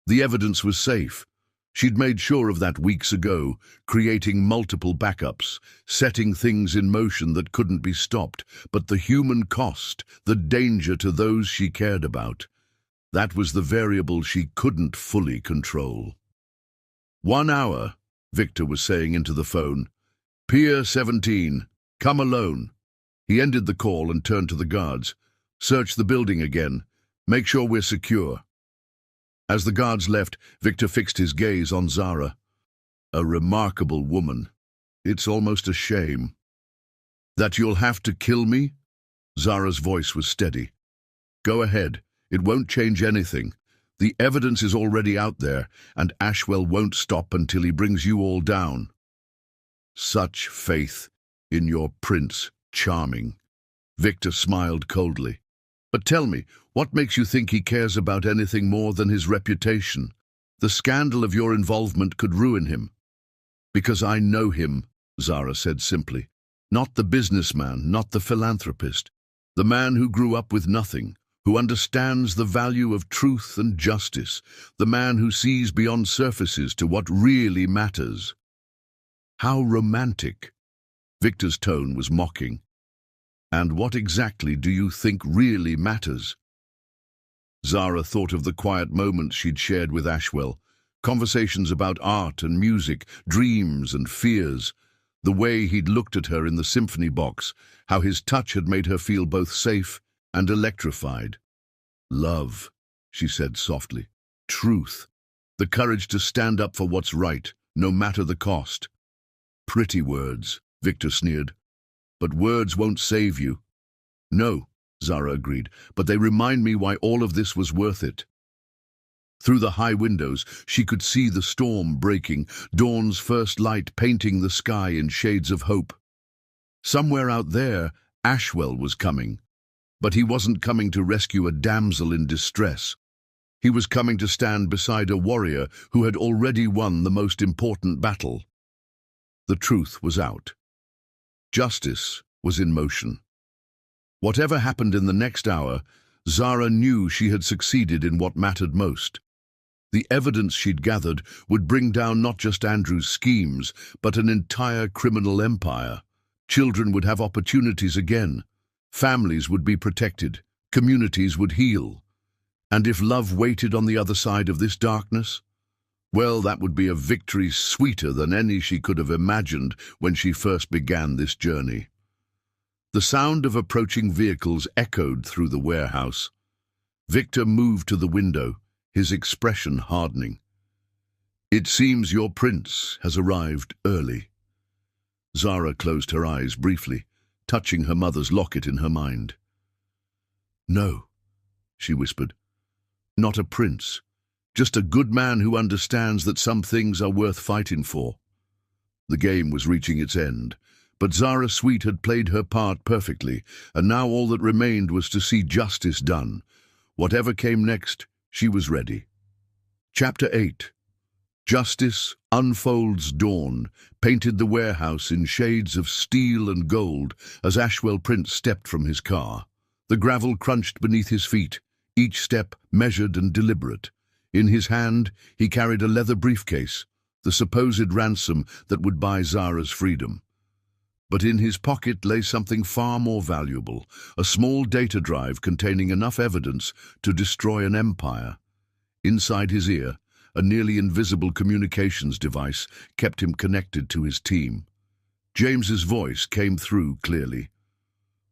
The evidence was safe. She'd made sure of that weeks ago, creating multiple backups, setting things in motion that couldn't be stopped, but the human cost, the danger to those she cared about, that was the variable she couldn't fully control. 1 hour, Victor was saying into the phone. "Pier 17, come alone." He ended the call and turned to the guards. "Search the building again. Make sure we're secure." As the guards left, Victor fixed his gaze on Zara. A remarkable woman. It's almost a shame. "That you'll have to kill me?" Zara's voice was steady. "Go ahead. It won't change anything. The evidence is already out there, and Ashwell won't stop until he brings you all down." "Such faith in your prince, charming." Victor smiled coldly. "But tell me, what makes you think he cares about anything more than his reputation? The scandal of your involvement could ruin him." "Because I know him," Zara said simply. "Not the businessman, not the philanthropist. The man who grew up with nothing, who understands the value of truth and justice, the man who sees beyond surfaces to what really matters." "How romantic." Victor's tone was mocking. "And what exactly do you think really matters?" Zara thought of the quiet moments she'd shared with Ashwell, conversations about art and music, dreams and fears, the way he'd looked at her in the symphony box, how his touch had made her feel both safe and electrified. "Love," she said softly. "Truth. The courage to stand up for what's right, no matter the cost." "Pretty words," Victor sneered. "But words won't save you." "No," Zara agreed, "but they remind me why all of this was worth it." Through the high windows, she could see the storm breaking, dawn's first light painting the sky in shades of hope. Somewhere out there, Ashwell was coming. But he wasn't coming to rescue a damsel in distress. He was coming to stand beside a warrior who had already won the most important battle. The truth was out. Justice was in motion. Whatever happened in the next hour, Zara knew she had succeeded in what mattered most. The evidence she'd gathered would bring down not just Andrew's schemes, but an entire criminal empire. Children would have opportunities again. Families would be protected. Communities would heal. And if love waited on the other side of this darkness, well, that would be a victory sweeter than any she could have imagined when she first began this journey. The sound of approaching vehicles echoed through the warehouse. Victor moved to the window, his expression hardening. "It seems your prince has arrived early." Zara closed her eyes briefly, touching her mother's locket in her mind. "No," she whispered. "Not a prince. Just a good man who understands that some things are worth fighting for." The game was reaching its end, but Zara Sweet had played her part perfectly, and now all that remained was to see justice done. Whatever came next, she was ready. Chapter 8. Justice Unfolds Dawn painted the warehouse in shades of steel and gold as Ashwell Prince stepped from his car. The gravel crunched beneath his feet, each step measured and deliberate. In his hand, he carried a leather briefcase, the supposed ransom that would buy Zara's freedom. But in his pocket lay something far more valuable, a small data drive containing enough evidence to destroy an empire. Inside his ear, a nearly invisible communications device kept him connected to his team. James's voice came through clearly.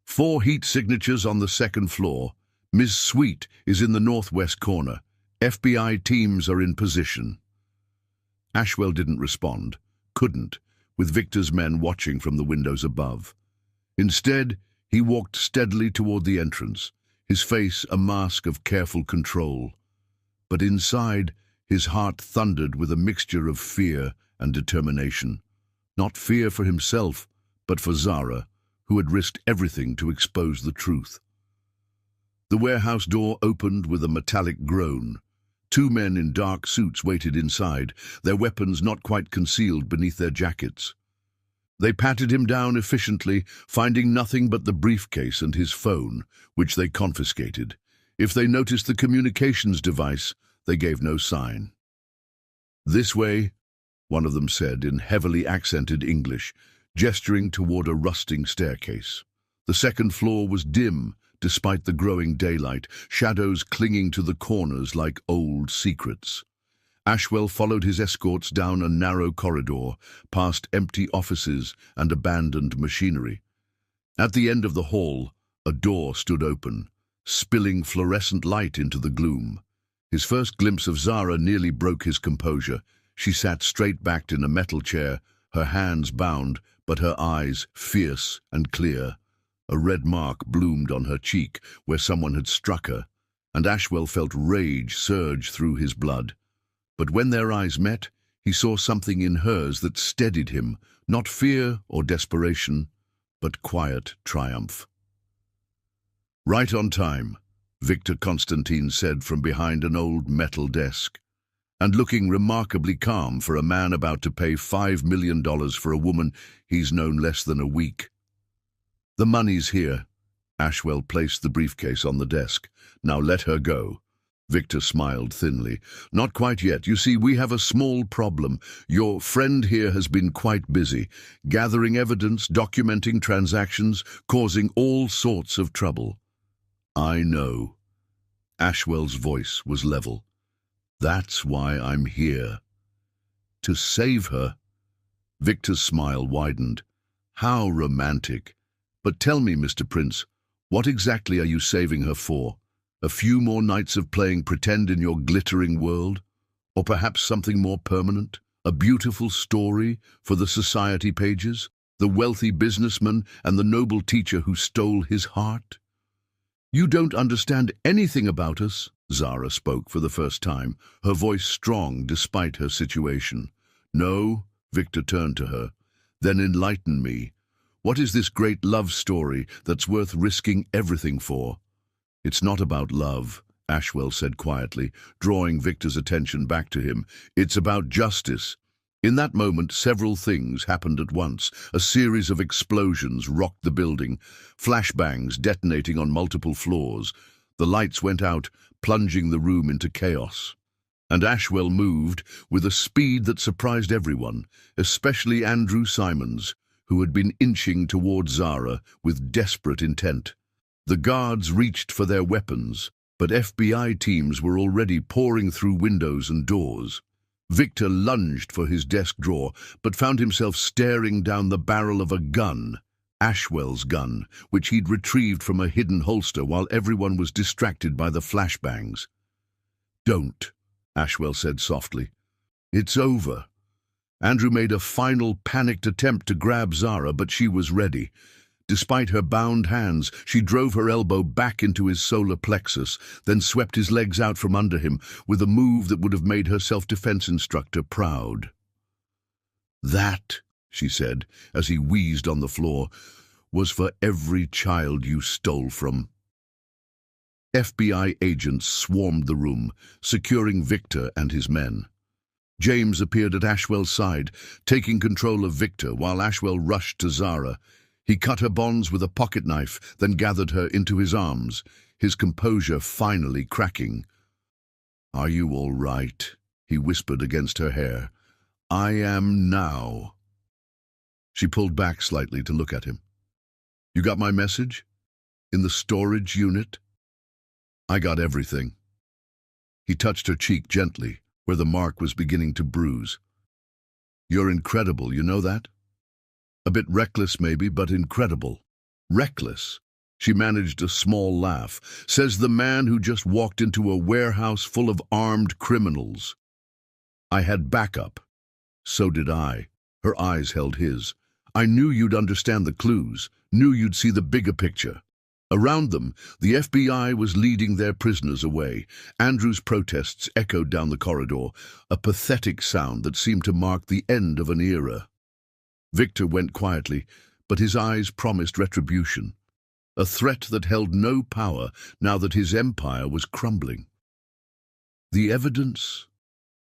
4 heat signatures on the 2nd floor. Ms. Sweet is in the northwest corner. FBI teams are in position. Ashwell didn't respond, couldn't, with Victor's men watching from the windows above. Instead, He walked steadily toward the entrance, his face a mask of careful control. But inside, his heart thundered with a mixture of fear and determination. Not fear for himself, but for Zara, who had risked everything to expose the truth. The warehouse door opened with a metallic groan. Two men in dark suits waited inside, their weapons not quite concealed beneath their jackets. They patted him down efficiently, finding nothing but the briefcase and his phone, which they confiscated. If they noticed the communications device, they gave no sign. "This way," one of them said in heavily accented English, gesturing toward a rusting staircase. The second floor was dim, despite the growing daylight, shadows clinging to the corners like old secrets. Ashwell followed his escorts down a narrow corridor, past empty offices and abandoned machinery. At the end of the hall, a door stood open, spilling fluorescent light into the gloom. His first glimpse of Zara nearly broke his composure. She sat straight-backed in a metal chair, her hands bound, but her eyes fierce and clear. A red mark bloomed on her cheek where someone had struck her, and Ashwell felt rage surge through his blood. But when their eyes met, he saw something in hers that steadied him, not fear or desperation, but quiet triumph. "Right on time," Victor Constantine said from behind an old metal desk, and looking remarkably calm for a man about to pay $5 million for a woman he's known less than a week. "The money's here." Ashwell placed the briefcase on the desk. "Now let her go." Victor smiled thinly. "Not quite yet. You see, we have a small problem. Your friend here has been quite busy, gathering evidence, documenting transactions, causing all sorts of trouble." "I know." Ashwell's voice was level. "That's why I'm here." "To save her?" Victor's smile widened. "How romantic. But tell me, Mr. Prince, what exactly are you saving her for? A few more nights of playing pretend in your glittering world? Or perhaps something more permanent? A beautiful story for the society pages? The wealthy businessman and the noble teacher who stole his heart? "You don't understand anything about us," Zara spoke for the first time, her voice strong despite her situation. "No," Victor turned to her. "Then enlighten me. What is this great love story that's worth risking everything for?" "It's not about love," Ashwell said quietly, drawing Victor's attention back to him. "It's about justice." In that moment, several things happened at once. A series of explosions rocked the building, flashbangs detonating on multiple floors. The lights went out, plunging the room into chaos. And Ashwell moved with a speed that surprised everyone, especially Andrew Simons, who had been inching toward Zara with desperate intent. The guards reached for their weapons, but FBI teams were already pouring through windows and doors. Victor lunged for his desk drawer, but found himself staring down the barrel of a gun, Ashwell's gun, which he'd retrieved from a hidden holster while everyone was distracted by the flashbangs. "Don't," Ashwell said softly. "It's over." Andrew made a final panicked attempt to grab Zara, but she was ready. Despite her bound hands, she drove her elbow back into his solar plexus, then swept his legs out from under him with a move that would have made her self-defense instructor proud. "That," she said, as he wheezed on the floor, "was for every child you stole from." FBI agents swarmed the room, securing Victor and his men. James appeared at Ashwell's side, taking control of Victor while Ashwell rushed to Zara. He cut her bonds with a pocket knife, then gathered her into his arms, his composure finally cracking. "Are you all right?" he whispered against her hair. "I am now." She pulled back slightly to look at him. "You got my message? In the storage unit?" "I got everything." He touched her cheek gently, where the mark was beginning to bruise. "You're incredible, you know that? A bit reckless maybe, but incredible." "Reckless?" She managed a small laugh. "Says the man who just walked into a warehouse full of armed criminals." "I had backup." "So did I." Her eyes held his. "I knew you'd understand the clues. knew you'd see the bigger picture. Around them, the FBI was leading their prisoners away. Andrew's protests echoed down the corridor, a pathetic sound that seemed to mark the end of an era. Victor went quietly, but his eyes promised retribution, a threat that held no power now that his empire was crumbling. "The evidence?"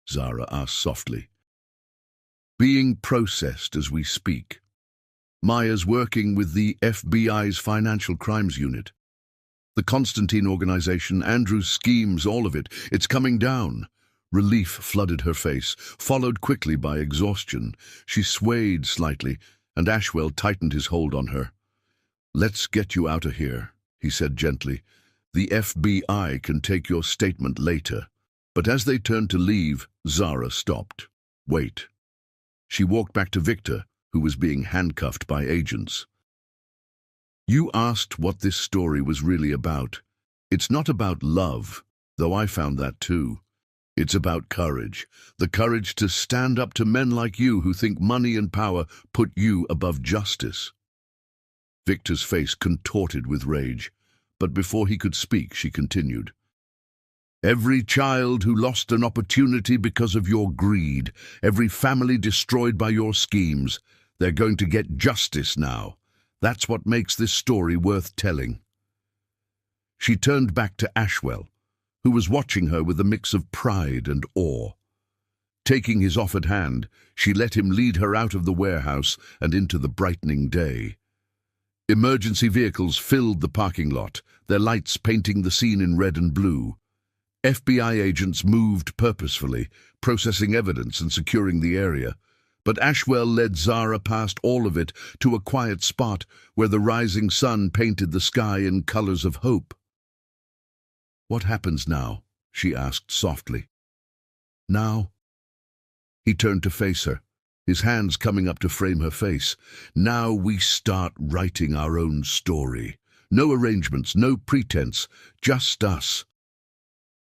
Zara asked softly. "Being processed as we speak. Maya's working with the FBI's Financial Crimes Unit. The Constantine organization, Andrew's schemes, all of it, it's coming down." Relief flooded her face, followed quickly by exhaustion. She swayed slightly, and Ashwell tightened his hold on her. "Let's get you out of here," he said gently. "The FBI can take your statement later." But as they turned to leave, Zara stopped. "Wait." She walked back to Victor, who was being handcuffed by agents. "You asked what this story was really about. It's not about love, though I found that too. It's about courage. The courage to stand up to men like you who think money and power put you above justice." Victor's face contorted with rage, but before he could speak, she continued. "Every child who lost an opportunity because of your greed, every family destroyed by your schemes, they're going to get justice now. That's what makes this story worth telling." She turned back to Ashwell, who was watching her with a mix of pride and awe. Taking his offered hand, she let him lead her out of the warehouse and into the brightening day. Emergency vehicles filled the parking lot, their lights painting the scene in red and blue. FBI agents moved purposefully, processing evidence and securing the area. But Ashwell led Zara past all of it to a quiet spot where the rising sun painted the sky in colors of hope. "What happens now?" she asked softly. "Now?" He turned to face her, his hands coming up to frame her face. "Now we start writing our own story. No arrangements, no pretense, just us."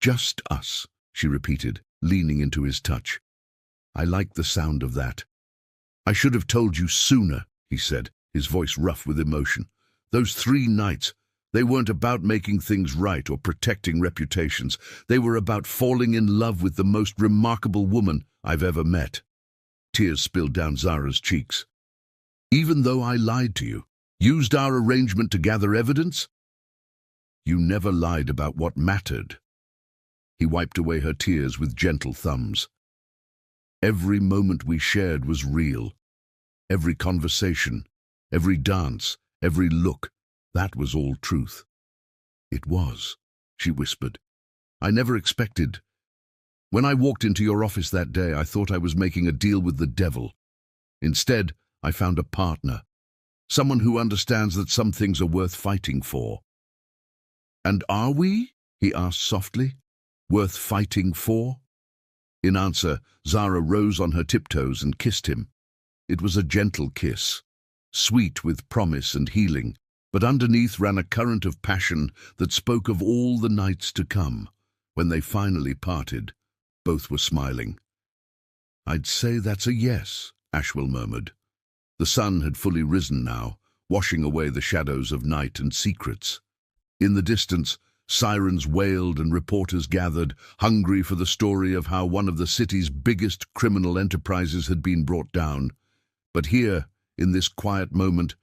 "Just us," she repeated, leaning into his touch. "I like the sound of that." "I should have told you sooner," he said, his voice rough with emotion. "Those 3 nights, they weren't about making things right or protecting reputations. They were about falling in love with the most remarkable woman I've ever met." Tears spilled down Zara's cheeks. "Even though I lied to you, used our arrangement to gather evidence?" "You never lied about what mattered." He wiped away her tears with gentle thumbs. "Every moment we shared was real. Every conversation, every dance, every look, that was all truth." "It was," she whispered. "I never expected. When I walked into your office that day, I thought I was making a deal with the devil. Instead, I found a partner, someone who understands that some things are worth fighting for." "And are we?" he asked softly. "Worth fighting for?" In answer, Zara rose on her tiptoes and kissed him. It was a gentle kiss, sweet with promise and healing, but underneath ran a current of passion that spoke of all the nights to come. When they finally parted, both were smiling. "I'd say that's a yes," Ashwell murmured. The sun had fully risen now, washing away the shadows of night and secrets. In the distance, sirens wailed and reporters gathered, hungry for the story of how one of the city's biggest criminal enterprises had been brought down. But here, in this quiet moment,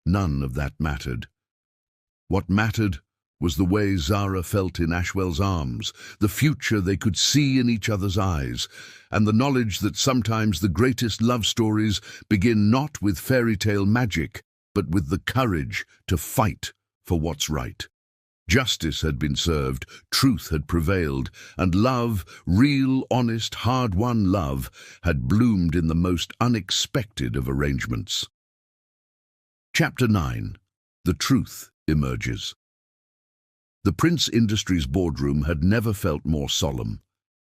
none of that mattered. What mattered was the way Zara felt in Ashwell's arms, the future they could see in each other's eyes, and the knowledge that sometimes the greatest love stories begin not with fairy tale magic, but with the courage to fight for what's right. Justice had been served, truth had prevailed, and love, real, honest, hard-won love, had bloomed in the most unexpected of arrangements. Chapter 9. The Truth Emerges. The Prince Industries boardroom had never felt more solemn.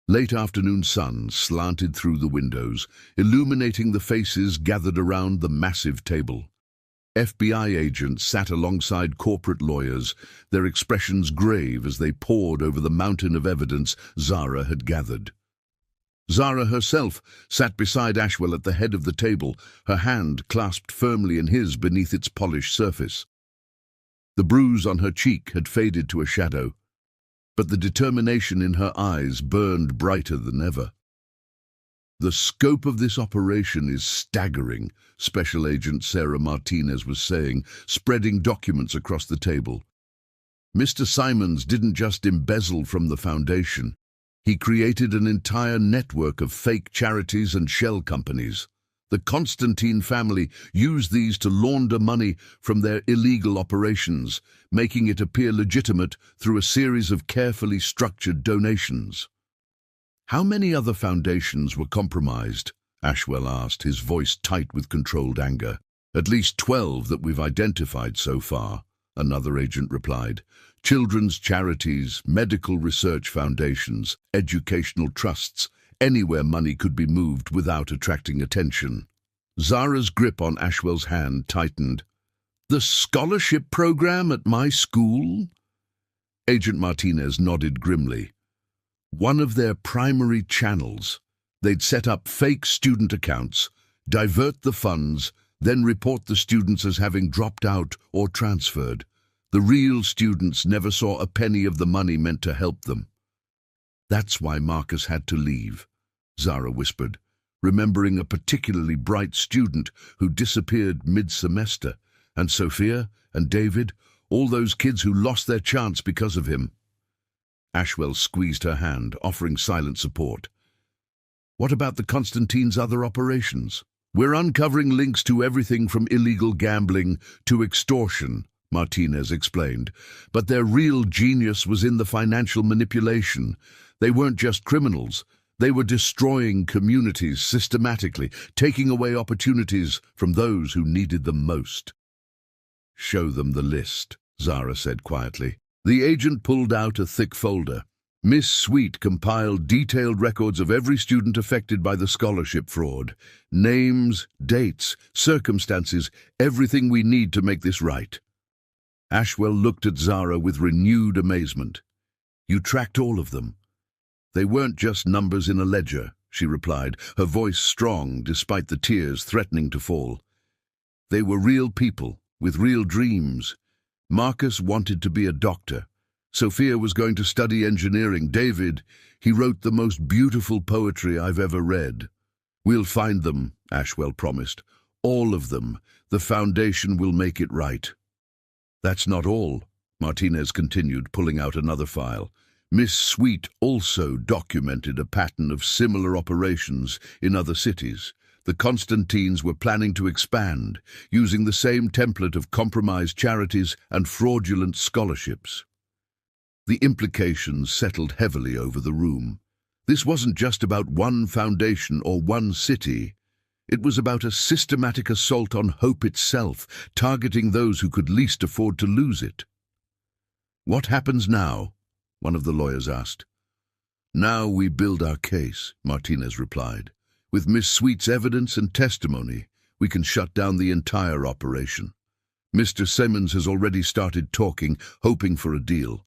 Late afternoon sun slanted through the windows, illuminating the faces gathered around the massive table. FBI agents sat alongside corporate lawyers, their expressions grave as they pored over the mountain of evidence Zara had gathered. Zara herself sat beside Ashwell at the head of the table, her hand clasped firmly in his beneath its polished surface. The bruise on her cheek had faded to a shadow, but the determination in her eyes burned brighter than ever. "The scope of this operation is staggering," Special Agent Sarah Martinez was saying, spreading documents across the table. "Mr. Simons didn't just embezzle from the foundation. He created an entire network of fake charities and shell companies. The Constantine family used these to launder money from their illegal operations, making it appear legitimate through a series of carefully structured donations." "How many other foundations were compromised?" Ashwell asked, his voice tight with controlled anger. "At least 12 that we've identified so far," another agent replied. "Children's charities, medical research foundations, educational trusts, anywhere money could be moved without attracting attention." Zara's grip on Ashwell's hand tightened. "The scholarship program at my school?" Agent Martinez nodded grimly. "One of their primary channels. They'd set up fake student accounts, divert the funds, then report the students as having dropped out or transferred. The real students never saw a penny of the money meant to help them." "That's why Marcus had to leave," Zara whispered, remembering a particularly bright student who disappeared mid-semester, and Sophia and David, all those kids who lost their chance because of him. Ashwell squeezed her hand, offering silent support. "What about the Constantine's other operations?" "We're uncovering links to everything from illegal gambling to extortion," Martinez explained. "But their real genius was in the financial manipulation. They weren't just criminals. They were destroying communities systematically, taking away opportunities from those who needed them most." "Show them the list," Zara said quietly. The agent pulled out a thick folder. Miss Sweet compiled detailed records of every student affected by the scholarship fraud. Names, dates, circumstances, everything we need to make this right. Ashwell looked at Zara with renewed amazement. "You tracked all of them?" "They weren't just numbers in a ledger," she replied, her voice strong despite the tears threatening to fall. "They were real people, with real dreams. Marcus wanted to be a doctor. Sophia was going to study engineering. David, he wrote the most beautiful poetry I've ever read." "We'll find them," Ashwell promised. "All of them. The foundation will make it right." "That's not all," Martinez continued, pulling out another file. "Miss Sweet also documented a pattern of similar operations in other cities. The Constantines were planning to expand, using the same template of compromised charities and fraudulent scholarships." The implications settled heavily over the room. This wasn't just about one foundation or one city. It was about a systematic assault on hope itself, targeting those who could least afford to lose it. "What happens now?" one of the lawyers asked. "Now we build our case," Martinez replied. "With Miss Sweet's evidence and testimony, we can shut down the entire operation. Mr. Simmons has already started talking, hoping for a deal.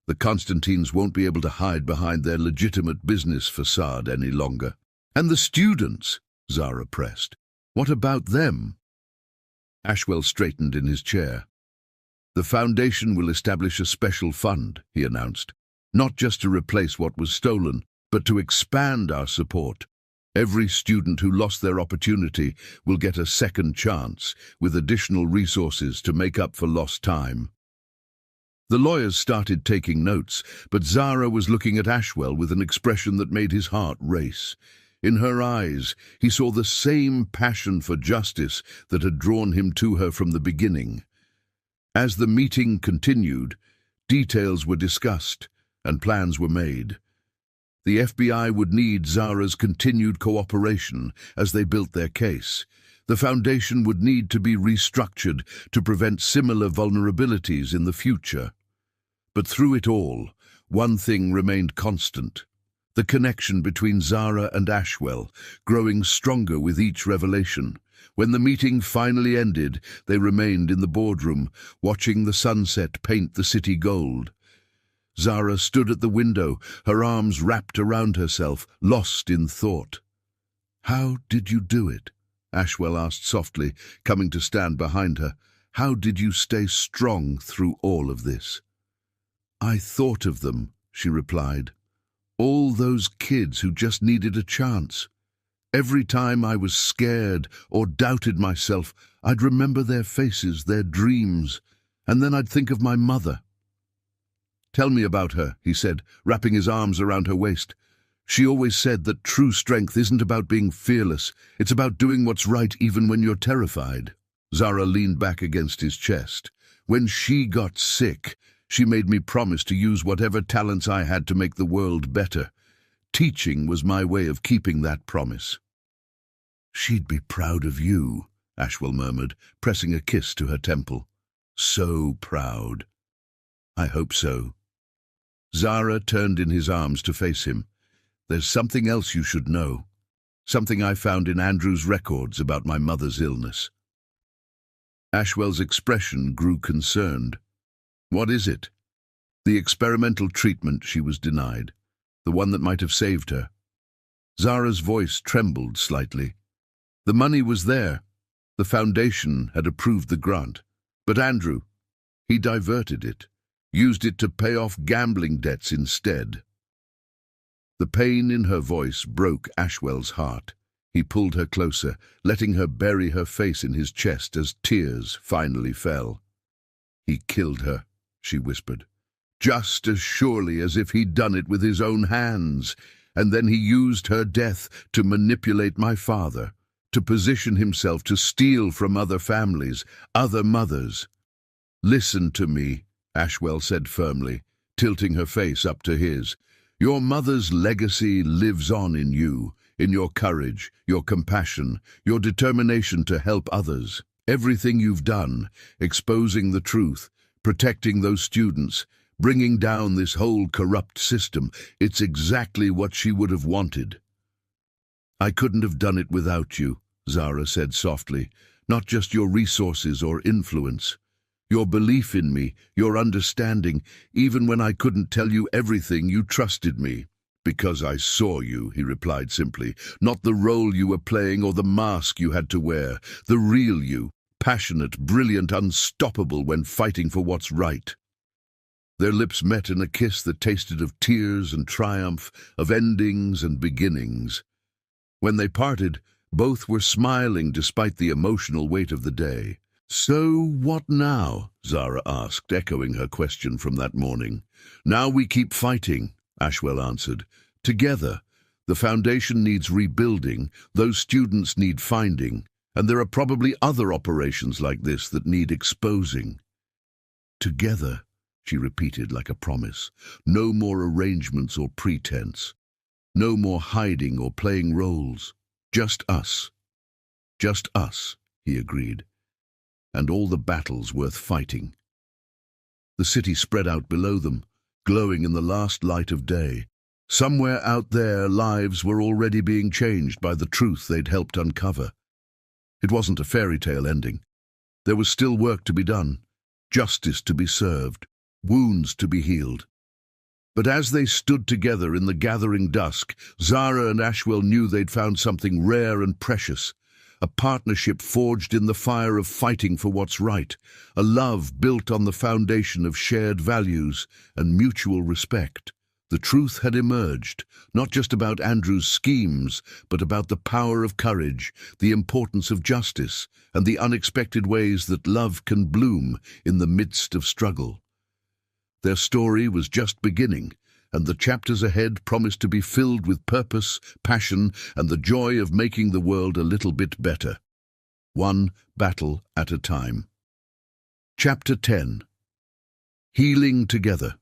The Constantines won't be able to hide behind their legitimate business facade any longer." "And the students?" Zara pressed. "What about them?" Ashwell straightened in his chair. "The foundation will establish a special fund," he announced, "not just to replace what was stolen, but to expand our support. Every student who lost their opportunity will get a second chance, with additional resources to make up for lost time." The lawyers started taking notes, but Zara was looking at Ashwell with an expression that made his heart race. In her eyes, he saw the same passion for justice that had drawn him to her from the beginning. As the meeting continued, details were discussed and plans were made. The FBI would need Zara's continued cooperation as they built their case. The foundation would need to be restructured to prevent similar vulnerabilities in the future. But through it all, one thing remained constant: the connection between Zara and Ashwell, growing stronger with each revelation. When the meeting finally ended, they remained in the boardroom, watching the sunset paint the city gold. Zara stood at the window, her arms wrapped around herself, lost in thought. "How did you do it?" Ashwell asked softly, coming to stand behind her. "How did you stay strong through all of this?" "I thought of them," she replied. "All those kids who just needed a chance. Every time I was scared or doubted myself, I'd remember their faces, their dreams, and then I'd think of my mother." "Tell me about her," he said, wrapping his arms around her waist. "She always said that true strength isn't about being fearless, it's about doing what's right even when you're terrified." Zara leaned back against his chest. "When she got sick, she made me promise to use whatever talents I had to make the world better. Teaching was my way of keeping that promise." "She'd be proud of you," Ashwell murmured, pressing a kiss to her temple. "So proud." "I hope so." Zara turned in his arms to face him. "There's something else you should know. Something I found in Andrew's records about my mother's illness." Ashwell's expression grew concerned. "What is it?" "The experimental treatment she was denied. The one that might have saved her." Zara's voice trembled slightly. "The money was there. The foundation had approved the grant. But Andrew, he diverted it, used it to pay off gambling debts instead." The pain in her voice broke Ashwell's heart. He pulled her closer, letting her bury her face in his chest as tears finally fell. "He killed her," she whispered, "just as surely as if he'd done it with his own hands. And then he used her death to manipulate my father, to position himself to steal from other families, other mothers." "Listen to me," Ashwell said firmly, tilting her face up to his. "Your mother's legacy lives on in you, in your courage, your compassion, your determination to help others. Everything you've done, exposing the truth, protecting those students, bringing down this whole corrupt system, it's exactly what she would have wanted." "I couldn't have done it without you," Zara said softly. "Not just your resources or influence. Your belief in me, your understanding, even when I couldn't tell you everything, you trusted me." "Because I saw you," he replied simply. "Not the role you were playing or the mask you had to wear. The real you, passionate, brilliant, unstoppable when fighting for what's right." Their lips met in a kiss that tasted of tears and triumph, of endings and beginnings. When they parted, both were smiling despite the emotional weight of the day. "So what now?" Zara asked, echoing her question from that morning. "Now we keep fighting," Ashwell answered. "Together. The foundation needs rebuilding, those students need finding, and there are probably other operations like this that need exposing." "Together," she repeated like a promise. "No more arrangements or pretense. No more hiding or playing roles. Just us." "Just us," he agreed. "And all the battles worth fighting." The city spread out below them, glowing in the last light of day. Somewhere out there, lives were already being changed by the truth they'd helped uncover. It wasn't a fairy tale ending. There was still work to be done, justice to be served, wounds to be healed. But as they stood together in the gathering dusk, Zara and Ashwell knew they'd found something rare and precious. A partnership forged in the fire of fighting for what's right, a love built on the foundation of shared values and mutual respect. The truth had emerged, not just about Andrew's schemes, but about the power of courage, the importance of justice, and the unexpected ways that love can bloom in the midst of struggle. Their story was just beginning, and the chapters ahead promised to be filled with purpose, passion, and the joy of making the world a little bit better. One battle at a time. Chapter 10. Healing Together.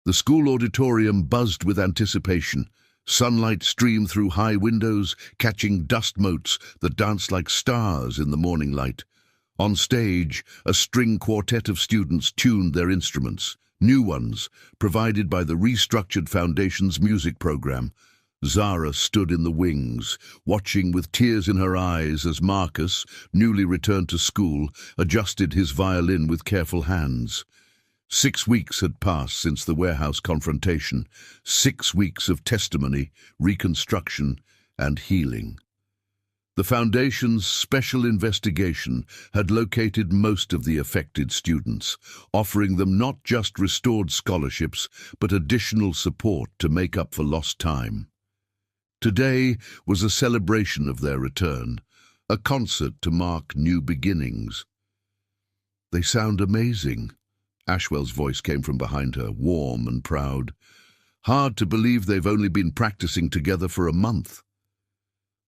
The school auditorium buzzed with anticipation. Sunlight streamed through high windows, catching dust motes that danced like stars in the morning light. On stage, a string quartet of students tuned their instruments, new ones, provided by the restructured Foundation's music program. Zara stood in the wings, watching with tears in her eyes as Marcus, newly returned to school, adjusted his violin with careful hands. 6 weeks had passed since the warehouse confrontation, 6 weeks of testimony, reconstruction, and healing. The Foundation's special investigation had located most of the affected students, offering them not just restored scholarships, but additional support to make up for lost time. Today was a celebration of their return, a concert to mark new beginnings. "They sound amazing." Ashwell's voice came from behind her, warm and proud. "Hard to believe they've only been practicing together for a month."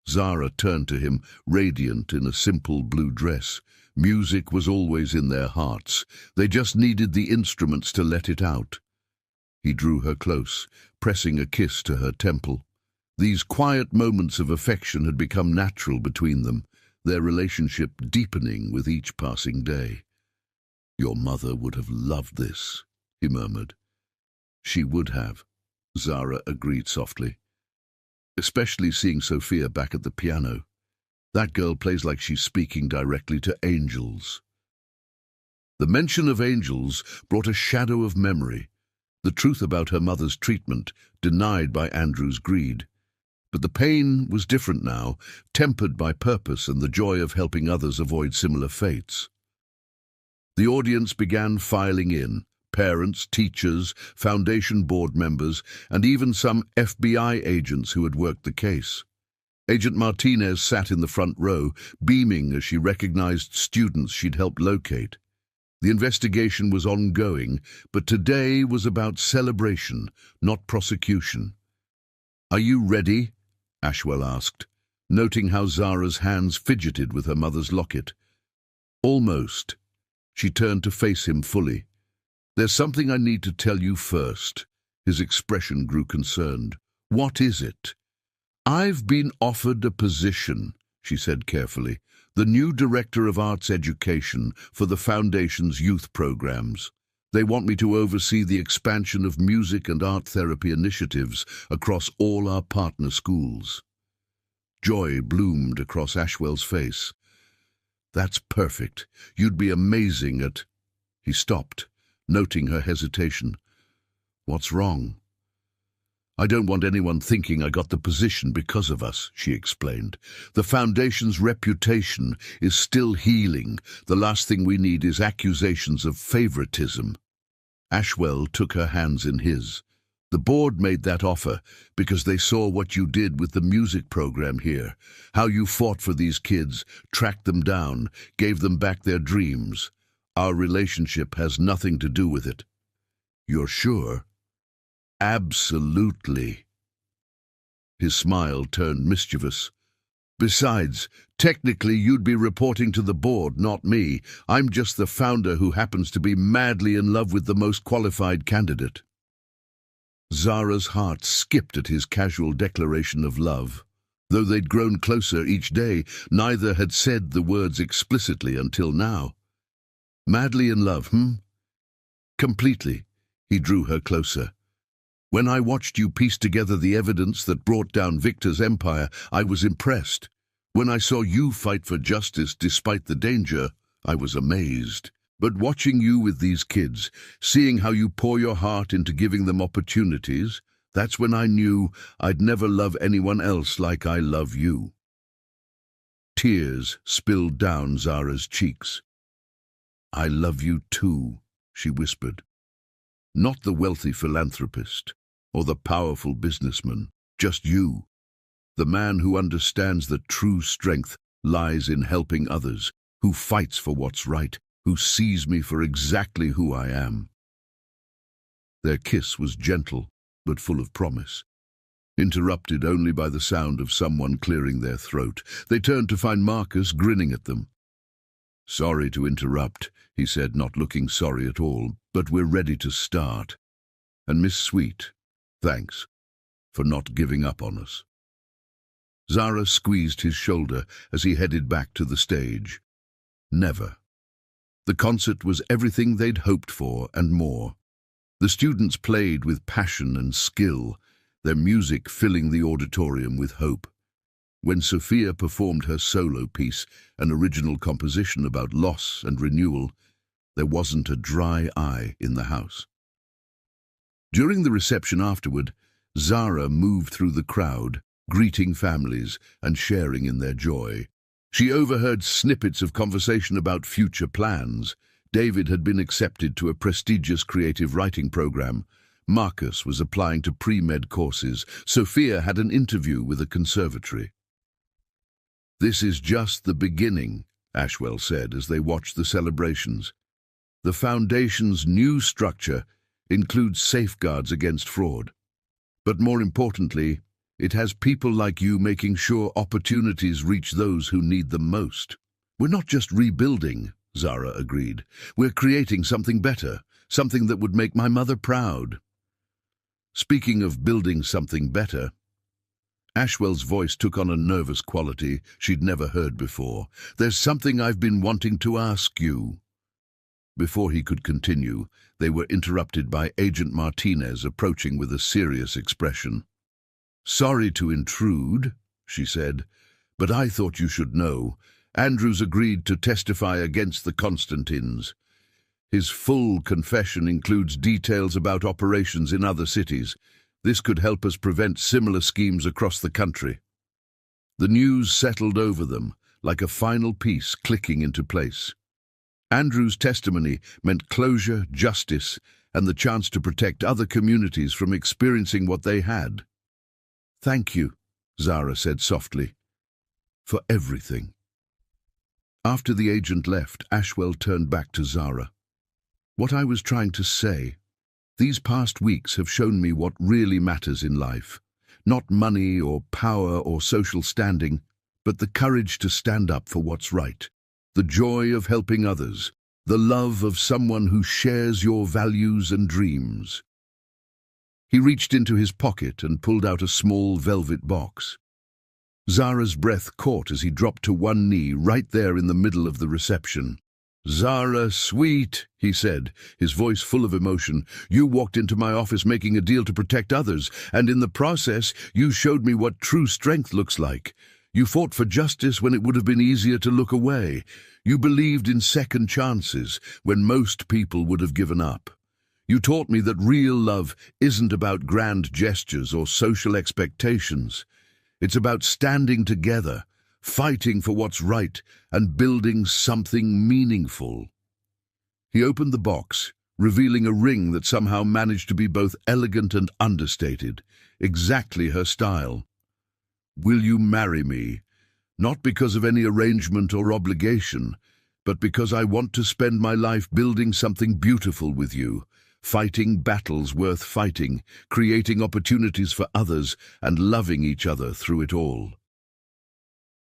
Zara turned to him, radiant in a simple blue dress. Music was always in their hearts. They just needed the instruments to let it out. He drew her close, pressing a kiss to her temple. These quiet moments of affection had become natural between them, their relationship deepening with each passing day. "Your mother would have loved this," he murmured. "She would have," Zara agreed softly. "Especially seeing Sophia back at the piano. That girl plays like she's speaking directly to angels." The mention of angels brought a shadow of memory, the truth about her mother's treatment, denied by Andrew's greed. But the pain was different now, tempered by purpose and the joy of helping others avoid similar fates. The audience began filing in. Parents, teachers, Foundation board members, and even some FBI agents who had worked the case. Agent Martinez sat in the front row, beaming as she recognized students she'd helped locate. The investigation was ongoing, but today was about celebration, not prosecution. "Are you ready?" Ashwell asked, noting how Zara's hands fidgeted with her mother's locket. "Almost." She turned to face him fully. "There's something I need to tell you first." His expression grew concerned. "What is it?" "I've been offered a position," she said carefully, "the new Director of Arts Education for the Foundation's youth programs. They want me to oversee the expansion of music and art therapy initiatives across all our partner schools." Joy bloomed across Ashwell's face. "That's perfect. You'd be amazing at—" He stopped, noting her hesitation. "What's wrong?" "I don't want anyone thinking I got the position because of us," she explained. "The Foundation's reputation is still healing. The last thing we need is accusations of favoritism." Ashwell took her hands in his. "The board made that offer because they saw what you did with the music program here, how you fought for these kids, tracked them down, gave them back their dreams. Our relationship has nothing to do with it." "You're sure?" "Absolutely." His smile turned mischievous. "Besides, technically you'd be reporting to the board, not me. I'm just the founder who happens to be madly in love with the most qualified candidate." Zara's heart skipped at his casual declaration of love. Though they'd grown closer each day, neither had said the words explicitly until now. "Madly in love, "Completely." He drew her closer. "When I watched you piece together the evidence that brought down Victor's empire, I was impressed. When I saw you fight for justice despite the danger, I was amazed. But watching you with these kids, seeing how you pour your heart into giving them opportunities, that's when I knew I'd never love anyone else like I love you." Tears spilled down Zara's cheeks. "I love you too," she whispered. "Not the wealthy philanthropist or the powerful businessman, just you. The man who understands that true strength lies in helping others, who fights for what's right, who sees me for exactly who I am." Their kiss was gentle, but full of promise, interrupted only by the sound of someone clearing their throat. They turned to find Marcus grinning at them. "Sorry to interrupt," he said, not looking sorry at all, "but we're ready to start. And Miss Sweet, thanks for not giving up on us." Zara squeezed his shoulder as he headed back to the stage. Never. The concert was everything they'd hoped for and more. The students played with passion and skill, their music filling the auditorium with hope. When Sophia performed her solo piece, an original composition about loss and renewal, There wasn't a dry eye in the house. During the reception afterward, Zara moved through the crowd, greeting families and sharing in their joy. She overheard snippets of conversation about future plans. David had been accepted to a prestigious creative writing program. Marcus was applying to pre-med courses. Sophia had an interview with a conservatory. "This is just the beginning," Ashwell said as they watched the celebrations. "The Foundation's new structure includes safeguards against fraud. But more importantly, it has people like you making sure opportunities reach those who need them most." "We're not just rebuilding," Zara agreed. "We're creating something better, something that would make my mother proud." Speaking of building something better, Ashwell's voice took on a nervous quality she'd never heard before. "There's something I've been wanting to ask you." Before he could continue, they were interrupted by Agent Martinez approaching with a serious expression. "Sorry to intrude," she said, "but I thought you should know. Andrew's agreed to testify against the Constantines. His full confession includes details about operations in other cities. This could help us prevent similar schemes across the country." The news settled over them, like a final piece clicking into place. Andrew's testimony meant closure, justice, and the chance to protect other communities from experiencing what they had. "Thank you," Zara said softly, "for everything." After the agent left, Ashwell turned back to Zara. "What I was trying to say, these past weeks have shown me what really matters in life. Not money or power or social standing, but the courage to stand up for what's right. The joy of helping others, the love of someone who shares your values and dreams." He reached into his pocket and pulled out a small velvet box. Zara's breath caught as he dropped to one knee right there in the middle of the reception. "Zara, sweet," he said, his voice full of emotion, "you walked into my office making a deal to protect others, and in the process you showed me what true strength looks like. You fought for justice when it would have been easier to look away. You believed in second chances when most people would have given up. You taught me that real love isn't about grand gestures or social expectations. It's about standing together, fighting for what's right, and building something meaningful." He opened the box, revealing a ring that somehow managed to be both elegant and understated, exactly her style. "Will you marry me? Not because of any arrangement or obligation, but because I want to spend my life building something beautiful with you, fighting battles worth fighting, creating opportunities for others, and loving each other through it all."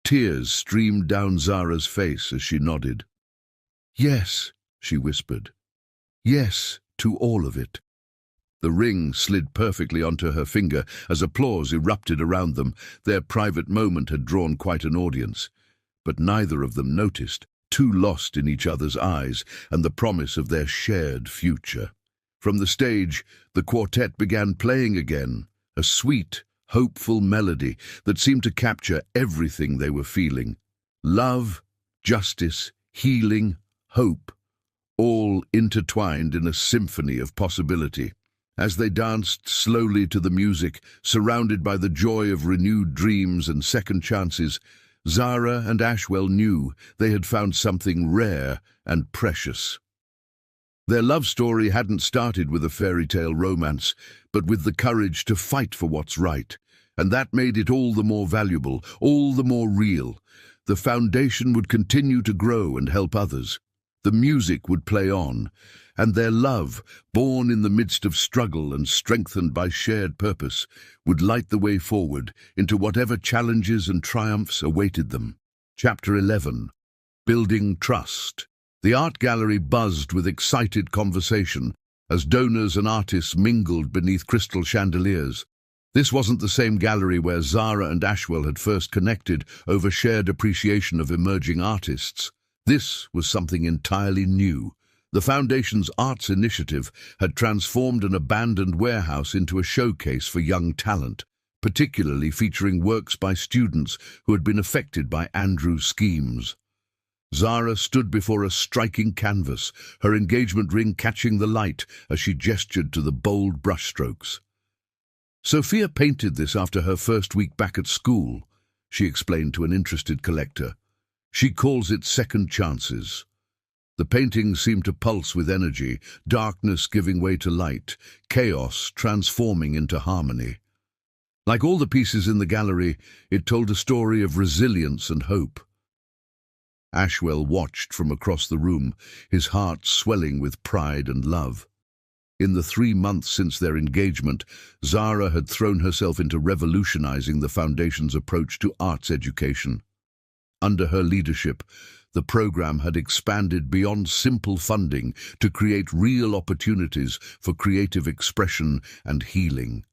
Tears streamed down Zara's face as she nodded. "Yes," she whispered. "Yes, to all of it." The ring slid perfectly onto her finger as applause erupted around them. Their private moment had drawn quite an audience. But neither of them noticed, too lost in each other's eyes and the promise of their shared future. From the stage, the quartet began playing again, a sweet, hopeful melody that seemed to capture everything they were feeling. Love, justice, healing, hope, all intertwined in a symphony of possibility. As they danced slowly to the music, surrounded by the joy of renewed dreams and second chances, Zara and Ashwell knew they had found something rare and precious. Their love story hadn't started with a fairy tale romance, but with the courage to fight for what's right, and that made it all the more valuable, all the more real. The foundation would continue to grow and help others. The music would play on, and their love, born in the midst of struggle and strengthened by shared purpose, would light the way forward into whatever challenges and triumphs awaited them. Chapter 11. Building Trust. The art gallery buzzed with excited conversation as donors and artists mingled beneath crystal chandeliers. This wasn't the same gallery where Zara and Ashwell had first connected over shared appreciation of emerging artists. This was something entirely new. The Foundation's arts initiative had transformed an abandoned warehouse into a showcase for young talent, particularly featuring works by students who had been affected by Andrew's schemes. Zara stood before a striking canvas, her engagement ring catching the light as she gestured to the bold brushstrokes. "Sophia painted this after her first week back at school," she explained to an interested collector. "She calls it second chances." The paintings seemed to pulse with energy, darkness giving way to light, chaos transforming into harmony. Like all the pieces in the gallery, it told a story of resilience and hope. Ashwell watched from across the room, his heart swelling with pride and love. In the 3 months since their engagement, Zara had thrown herself into revolutionizing the Foundation's approach to arts education. Under her leadership, the program had expanded beyond simple funding to create real opportunities for creative expression and healing.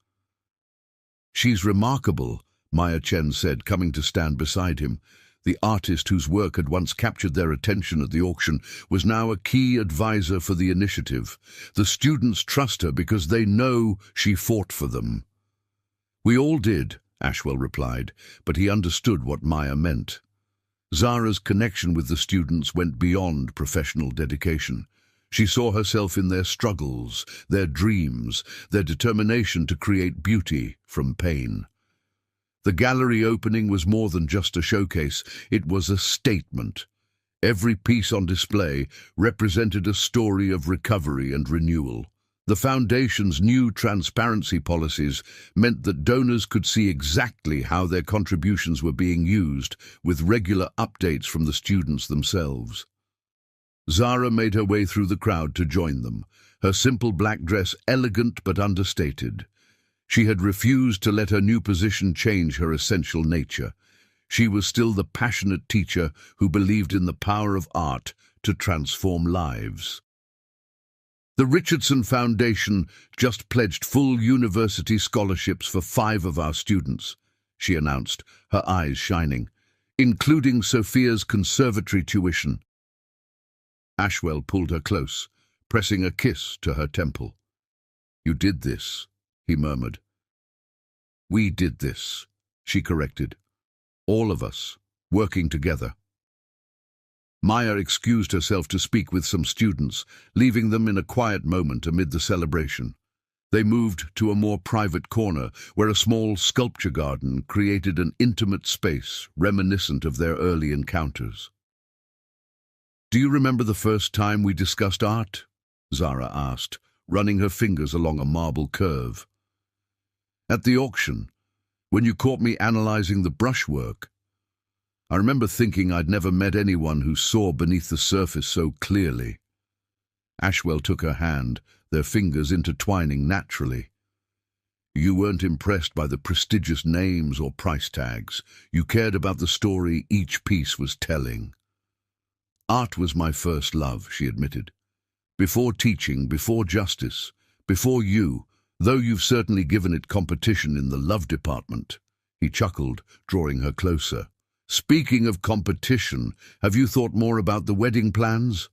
"She's remarkable," Maya Chen said, coming to stand beside him. The artist whose work had once captured their attention at the auction was now a key advisor for the initiative. The students trust her because they know she fought for them. "We all did," Ashwell replied, but he understood what Maya meant. Zara's connection with the students went beyond professional dedication. She saw herself in their struggles, their dreams, their determination to create beauty from pain. The gallery opening was more than just a showcase, it was a statement. Every piece on display represented a story of recovery and renewal. The Foundation's new transparency policies meant that donors could see exactly how their contributions were being used, with regular updates from the students themselves. Zara made her way through the crowd to join them, her simple black dress elegant but understated. She had refused to let her new position change her essential nature. She was still the passionate teacher who believed in the power of art to transform lives. "The Richardson Foundation just pledged full university scholarships for 5 of our students," she announced, her eyes shining, "including Sophia's conservatory tuition." Ashwell pulled her close, pressing a kiss to her temple. "You did this," he murmured. "We did this," she corrected. "All of us, working together." Maya excused herself to speak with some students, leaving them in a quiet moment amid the celebration. They moved to a more private corner, where a small sculpture garden created an intimate space reminiscent of their early encounters. "Do you remember the first time we discussed art?" Zara asked, running her fingers along a marble curve. "At the auction, when you caught me analyzing the brushwork. I remember thinking I'd never met anyone who saw beneath the surface so clearly." Ashwell took her hand, their fingers intertwining naturally. "You weren't impressed by the prestigious names or price tags. You cared about the story each piece was telling." "Art was my first love," she admitted. "Before teaching, before justice, before you, though you've certainly given it competition in the love department." He chuckled, drawing her closer. "Speaking of competition, have you thought more about the wedding plans?"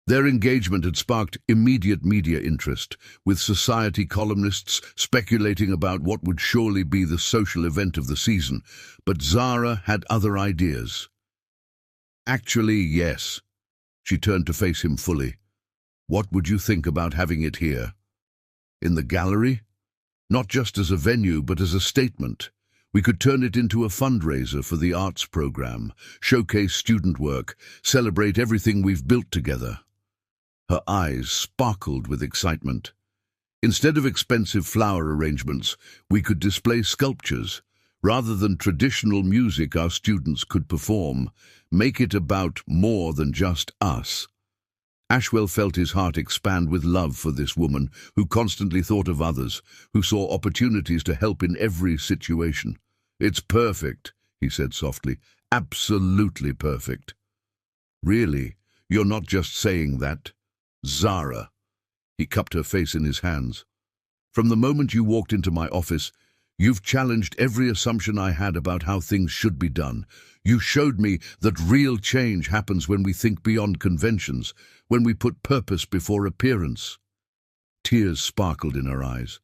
Their engagement had sparked immediate media interest, with society columnists speculating about what would surely be the social event of the season. But Zara had other ideas. "Actually, yes." She turned to face him fully. "What would you think about having it here? In the gallery? Not just as a venue, but as a statement. We could turn it into a fundraiser for the arts program, showcase student work, celebrate everything we've built together." Her eyes sparkled with excitement. "Instead of expensive flower arrangements, we could display sculptures. Rather than traditional music our students could perform, make it about more than just us." Ashwell felt his heart expand with love for this woman who constantly thought of others, who saw opportunities to help in every situation. "It's perfect," he said softly. "Absolutely perfect." "Really? You're not just saying that?" "Zara." He cupped her face in his hands. "From the moment you walked into my office, you've challenged every assumption I had about how things should be done. You showed me that real change happens when we think beyond conventions, when we put purpose before appearance." Tears sparkled in her eyes.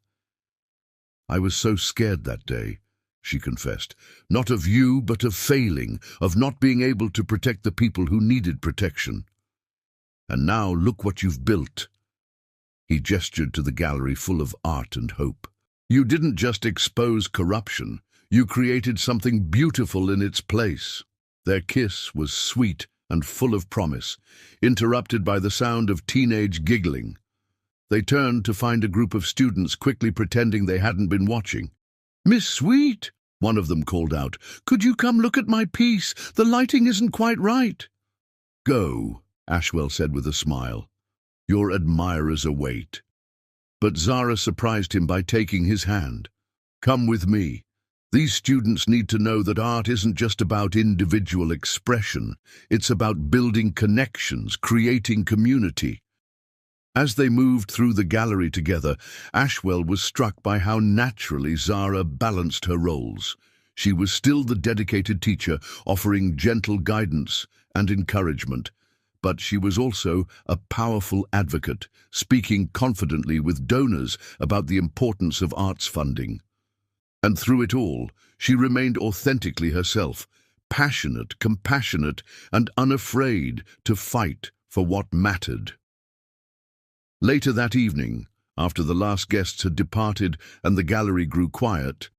"I was so scared that day," she confessed. Not of you, but of failing, of not being able to protect the people who needed protection. And now look what you've built. He gestured to the gallery full of art and hope. You didn't just expose corruption, you created something beautiful in its place. Their kiss was sweet and full of promise, interrupted by the sound of teenage giggling. They turned to find a group of students quickly pretending they hadn't been watching. "Miss Sweet," one of them called out, "could you come look at my piece? The lighting isn't quite right." "Go," Ashwell said with a smile. "Your admirers await." But Zara surprised him by taking his hand. "Come with me. These students need to know that art isn't just about individual expression. It's about building connections, creating community." As they moved through the gallery together, Ashwell was struck by how naturally Zara balanced her roles. She was still the dedicated teacher, offering gentle guidance and encouragement, but she was also a powerful advocate, speaking confidently with donors about the importance of arts funding. And through it all, she remained authentically herself, passionate, compassionate, and unafraid to fight for what mattered. Later that evening, after the last guests had departed and the gallery grew quiet,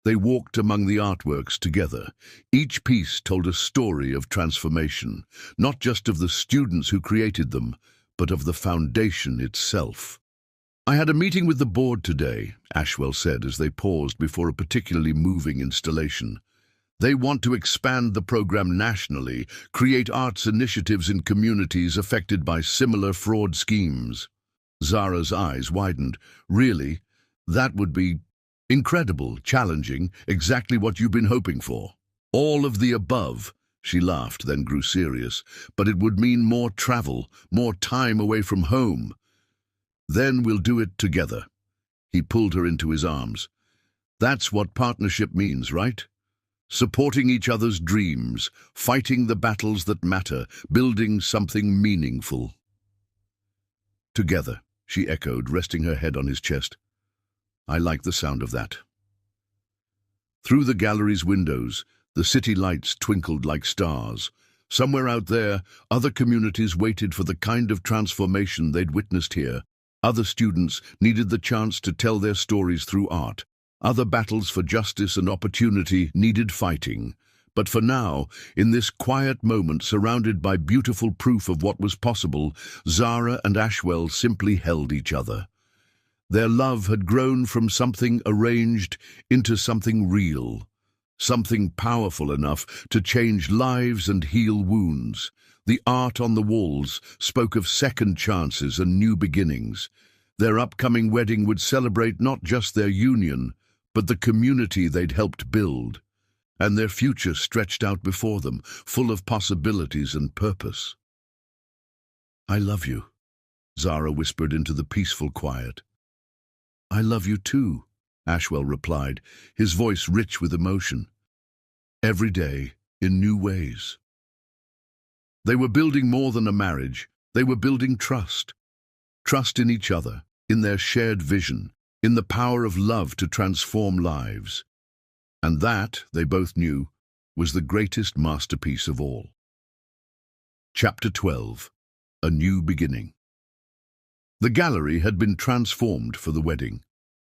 they walked among the artworks together. Each piece told a story of transformation, not just of the students who created them, but of the foundation itself. "I had a meeting with the board today," Ashwell said as they paused before a particularly moving installation. "They want to expand the program nationally, create arts initiatives in communities affected by similar fraud schemes." Zara's eyes widened. "Really? That would be incredible, challenging, exactly what you've been hoping for." "All of the above," she laughed, then grew serious. "But it would mean more travel, more time away from home." "Then we'll do it together." He pulled her into his arms. "That's what partnership means, right? Supporting each other's dreams, fighting the battles that matter, building something meaningful." "Together," she echoed, resting her head on his chest. "I like the sound of that." Through the gallery's windows, the city lights twinkled like stars. Somewhere out there, other communities waited for the kind of transformation they'd witnessed here. Other students needed the chance to tell their stories through art. Other battles for justice and opportunity needed fighting. But for now, in this quiet moment surrounded by beautiful proof of what was possible, Zara and Ashwell simply held each other. Their love had grown from something arranged into something real, something powerful enough to change lives and heal wounds. The art on the walls spoke of second chances and new beginnings. Their upcoming wedding would celebrate not just their union, but the community they'd helped build. And their future stretched out before them, full of possibilities and purpose. "I love you," Zara whispered into the peaceful quiet. "I love you too," Ashwell replied, his voice rich with emotion. "Every day, in new ways." They were building more than a marriage. They were building trust. Trust in each other, in their shared vision, in the power of love to transform lives. And that, they both knew, was the greatest masterpiece of all. Chapter 12. A New Beginning. The gallery had been transformed for the wedding.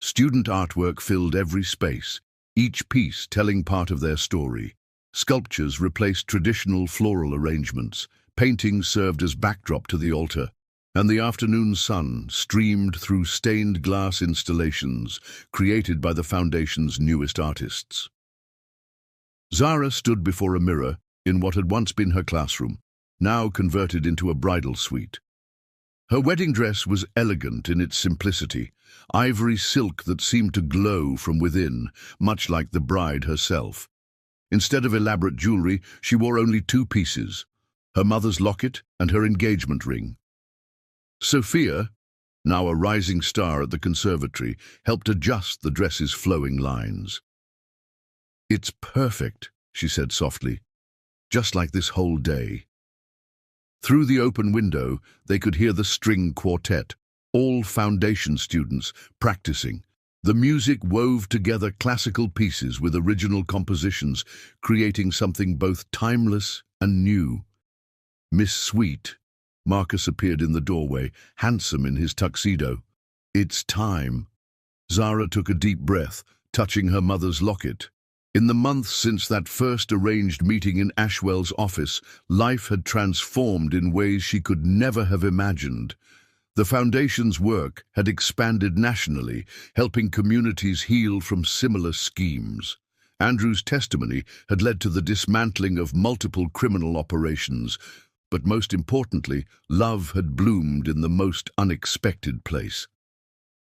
Student artwork filled every space, each piece telling part of their story. Sculptures replaced traditional floral arrangements, paintings served as backdrop to the altar, and the afternoon sun streamed through stained glass installations created by the foundation's newest artists. Zara stood before a mirror in what had once been her classroom, now converted into a bridal suite. Her wedding dress was elegant in its simplicity, ivory silk that seemed to glow from within, much like the bride herself. Instead of elaborate jewelry, she wore only two pieces, her mother's locket and her engagement ring. Sophia, now a rising star at the conservatory, helped adjust the dress's flowing lines. "It's perfect," she said softly, "just like this whole day." Through the open window, they could hear the string quartet, all foundation students practicing, The music wove together classical pieces with original compositions, creating something both timeless and new. Miss Sweet. Marcus appeared in the doorway, handsome in his tuxedo. It's time. Zara took a deep breath, touching her mother's locket. In the months since that first arranged meeting in Ashwell's office, life had transformed in ways she could never have imagined. The Foundation's work had expanded nationally, helping communities heal from similar schemes. Andrew's testimony had led to the dismantling of multiple criminal operations, but most importantly, love had bloomed in the most unexpected place.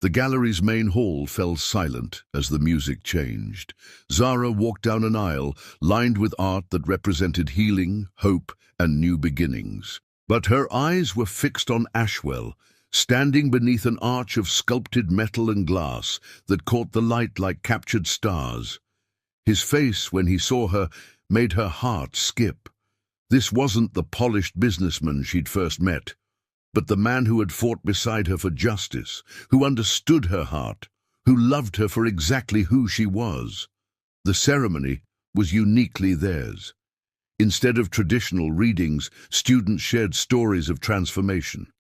The gallery's main hall fell silent as the music changed. Zara walked down an aisle lined with art that represented healing, hope, and new beginnings. But her eyes were fixed on Ashwell, standing beneath an arch of sculpted metal and glass that caught the light like captured stars. His face, when he saw her, made her heart skip. This wasn't the polished businessman she'd first met, but the man who had fought beside her for justice, who understood her heart, who loved her for exactly who she was. The ceremony was uniquely theirs. Instead of traditional readings, students shared stories of transformation.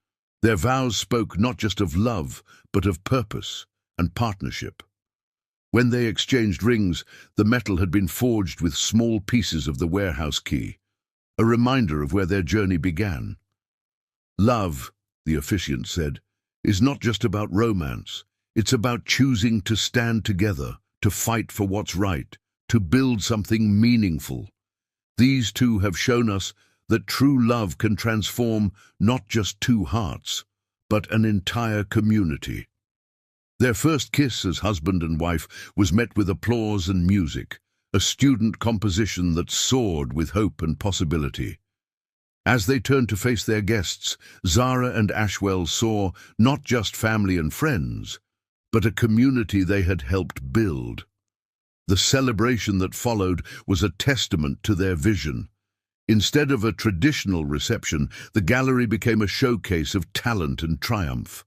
Their vows spoke not just of love, but of purpose and partnership. When they exchanged rings, the metal had been forged with small pieces of the warehouse key, a reminder of where their journey began. Love, the officiant said, is not just about romance. It's about choosing to stand together, to fight for what's right, to build something meaningful. These two have shown us that true love can transform not just two hearts, but an entire community. Their first kiss as husband and wife was met with applause and music, a student composition that soared with hope and possibility. As they turned to face their guests, Zara and Ashwell saw not just family and friends, but a community they had helped build. The celebration that followed was a testament to their vision. Instead of a traditional reception, the gallery became a showcase of talent and triumph.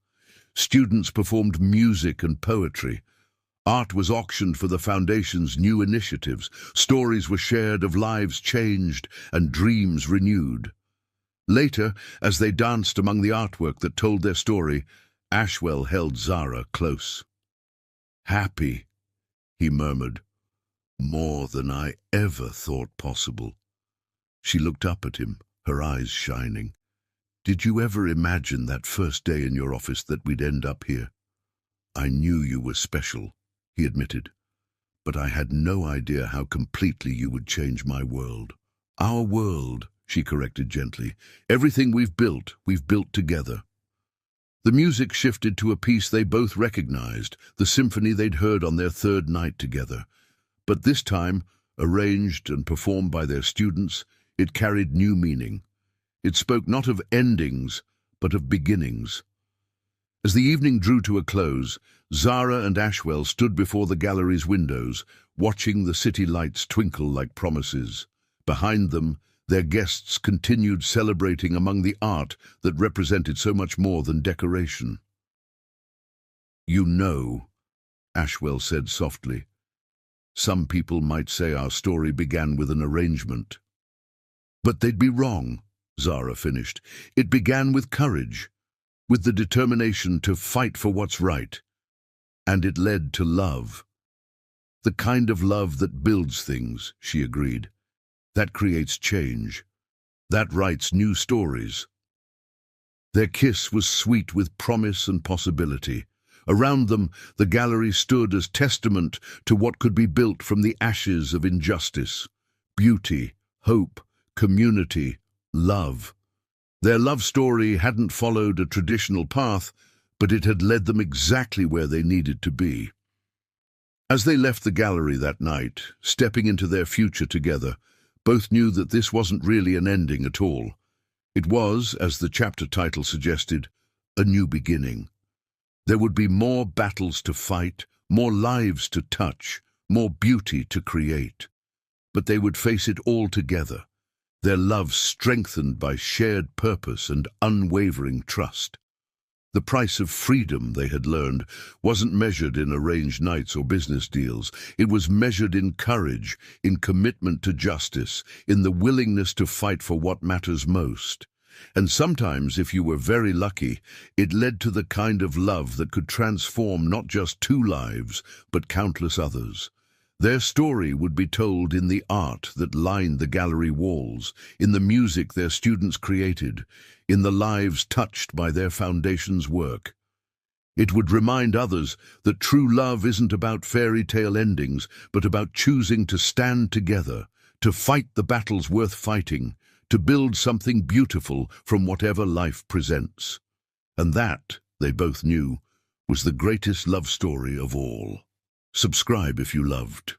Students performed music and poetry. Art was auctioned for the Foundation's new initiatives. Stories were shared of lives changed and dreams renewed. Later, as they danced among the artwork that told their story, Ashwell held Zara close. "Happy," he murmured, "more than I ever thought possible." She looked up at him, her eyes shining. "Did you ever imagine that first day in your office that we'd end up here?" "I knew you were special," he admitted, "but I had no idea how completely you would change my world." "Our world," she corrected gently. "Everything we've built together." The music shifted to a piece they both recognized, the symphony they'd heard on their third night together. But this time, arranged and performed by their students, it carried new meaning. It spoke not of endings, but of beginnings. As the evening drew to a close, Zara and Ashwell stood before the gallery's windows, watching the city lights twinkle like promises. Behind them, their guests continued celebrating among the art that represented so much more than decoration. "You know," Ashwell said softly, "some people might say our story began with an arrangement." "But they'd be wrong," Zara finished. "It began with courage, with the determination to fight for what's right. And it led to love. The kind of love that builds things," she agreed. "That creates change. That writes new stories." Their kiss was sweet with promise and possibility. Around them, the gallery stood as testament to what could be built from the ashes of injustice. Beauty, hope, community, love. Their love story hadn't followed a traditional path, but it had led them exactly where they needed to be. As they left the gallery that night, stepping into their future together, both knew that this wasn't really an ending at all. It was, as the chapter title suggested, a new beginning. There would be more battles to fight, more lives to touch, more beauty to create. But they would face it all together, their love strengthened by shared purpose and unwavering trust. The price of freedom, they had learned, wasn't measured in arranged nights or business deals. It was measured in courage, in commitment to justice, in the willingness to fight for what matters most. And sometimes, if you were very lucky, it led to the kind of love that could transform not just two lives, but countless others. Their story would be told in the art that lined the gallery walls, in the music their students created, in the lives touched by their foundation's work. It would remind others that true love isn't about fairy tale endings, but about choosing to stand together, to fight the battles worth fighting, to build something beautiful from whatever life presents. And that, they both knew, was the greatest love story of all. Subscribe if you loved.